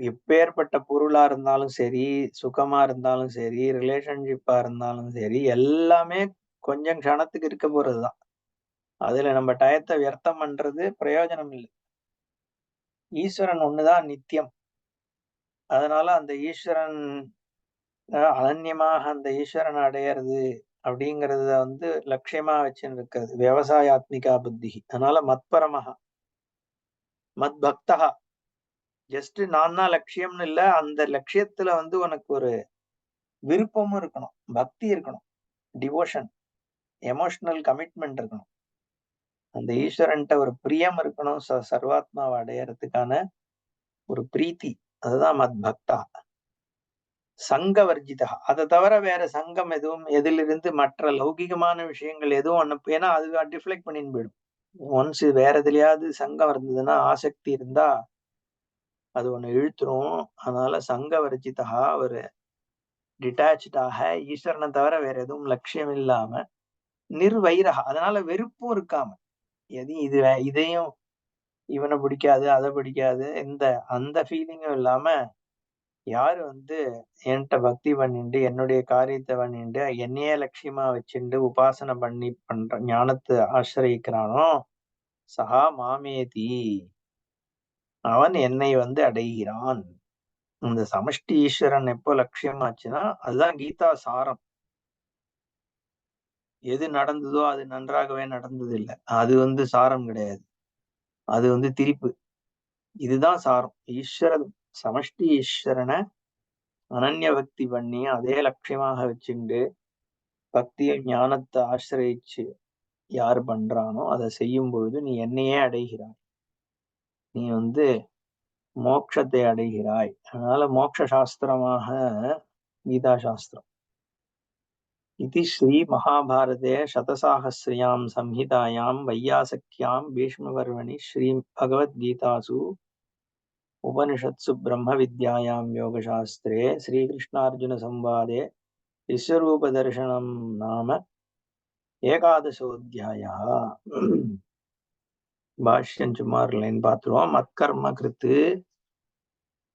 எப்பேற்பட்ட பொருளா இருந்தாலும் சரி, சுகமா இருந்தாலும் சரி, ரிலேஷன்ஷிப்பா இருந்தாலும் சரி, எல்லாமே கொஞ்சம் க்ஷணத்துக்கு இருக்க போறதுதான். அதுல நம்ம டயத்தை வியர்த்தம் பண்றது பிரயோஜனம் இல்லை. ஈஸ்வரன் ஒண்ணுதான் நித்தியம். அதனால அந்த ஈஸ்வரன் அனன்யமாக அந்த ஈஸ்வரன் அடையிறது அப்படிங்கறத வந்து லட்சியமா வச்சுன்னு இருக்கிறது விவசாயாத்மிகா புத்தி. அதனால மத்பரமஹா மத் பக்தஹா, ஜஸ்ட் நான் தான் லட்சியம்னு இல்ல, அந்த லட்சியத்துல வந்து உனக்கு ஒரு விருப்பமும் இருக்கணும், பக்தி இருக்கணும், டிவோஷன், எமோஷனல் கமிட்மெண்ட் இருக்கணும், அந்த ஈஸ்வரன்ட்ட ஒரு பிரியம் இருக்கணும். சர்வாத்மாவை அடையறதுக்கான ஒரு பிரீத்தி, அதுதான் மத் பக்தா. சங்க வர்ஜிதா, அதை தவிர வேற சங்கம் எதுவும், எதிலிருந்து மற்ற லௌகிகமான விஷயங்கள் எதுவும் ஒண்ணு, ஏன்னா அது டிஃப்ளெக்ட் பண்ணின்னு போயிடும். ஒன்ஸ் வேற எதுலயாவது சங்கம் இருந்ததுன்னா, ஆசக்தி இருந்தா அது ஒண்ணு இழுத்துரும். அதனால சங்க வர்ஜிதா, ஒரு டிட்டாச்சாக ஈஸ்வரனை தவிர வேற எதுவும் லட்சியம் இல்லாம நிர்வைரகா, அதனால வெறுப்பும் இருக்காம, எதையும் இதையும் இவனை பிடிக்காது அதை பிடிக்காது இந்த அந்த ஃபீலிங்கும் இல்லாம, யாரு வந்து என்கிட்ட பக்தி பண்ணிட்டு என்னுடைய காரியத்தை பண்ணிட்டு என்னையே லட்சியமா வச்சுட்டு உபாசனை பண்ணி பண்ற ஞானத்தை ஆசிரியிக்கிறானோ சஹா மாமேதி, அவன் என்னை வந்து அடைகிறான். இந்த சமஷ்டி ஈஸ்வரன் எப்போ லட்சியமாச்சுன்னா அதுதான் கீதா சாரம். எது நடந்ததோ அது நன்றாகவே நடந்தது இல்லை, அது வந்து சாரம் கிடையாது, அது வந்து திரிப்பு. இதுதான் சாரம். சமஷ்டி ஈஸ்வரனை அனன்ய பக்தி பண்ணி அதே லட்சியமாக வச்சுண்டு பக்திய ஞானத்தை ஆசிரியிச்சு யார் பண்றானோ அதை செய்யும் பொழுது நீ என்னையே அடைகிறாய், நீ வந்து மோட்சத்தை அடைகிறாய். அதனால மோட்ச சாஸ்திரமாக கீதா சாஸ்திரம். इति श्री महाभारते शतसाहस्र्यां संहितायां वैयासक्यां भीष्मपर्वणि श्रीभगवद्गीतासु उपनिषत्सु ब्रह्मविद्यायां योगशास्त्रे श्रीकृष्णार्जुनसंवादे विश्वरूपदर्शनं नाम एकादशोऽध्यायः. भाष्यं सुमार लाइन पात्रों मत्कर्म कृत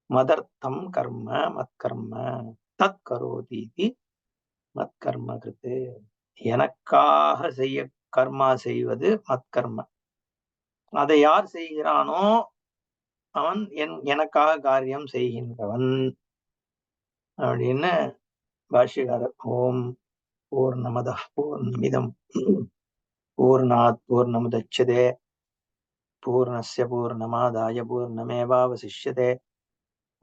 मदर्थम कर्म मत्कर्म तत्करोति इति மத்கர்ம கிருத்து. எனக்காக செய்ய கர்மா செய்வது மத்கர்ம. அதை யார் செய்கிறானோ அவன் எனக்காக காரியம் செய்கின்றவன் அப்படின்னு பாஷ்யக்காரர். ஓம் பூர்ணமத பூர்ணமிதம் பூர்ணாத் பூர்ணமுதட்சதே பூர்ணஸ்ய பூர்ணமாதாய பூர்ணமேவாவசிஷ்யதே.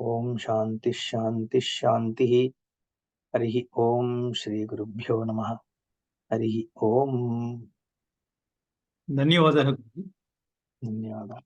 ஓம் சாந்தி சாந்தி சாந்தி. हरि ओम श्री गुरुभ्यो नमः. हरि ओम. धन्यवादः. धन्यवादः.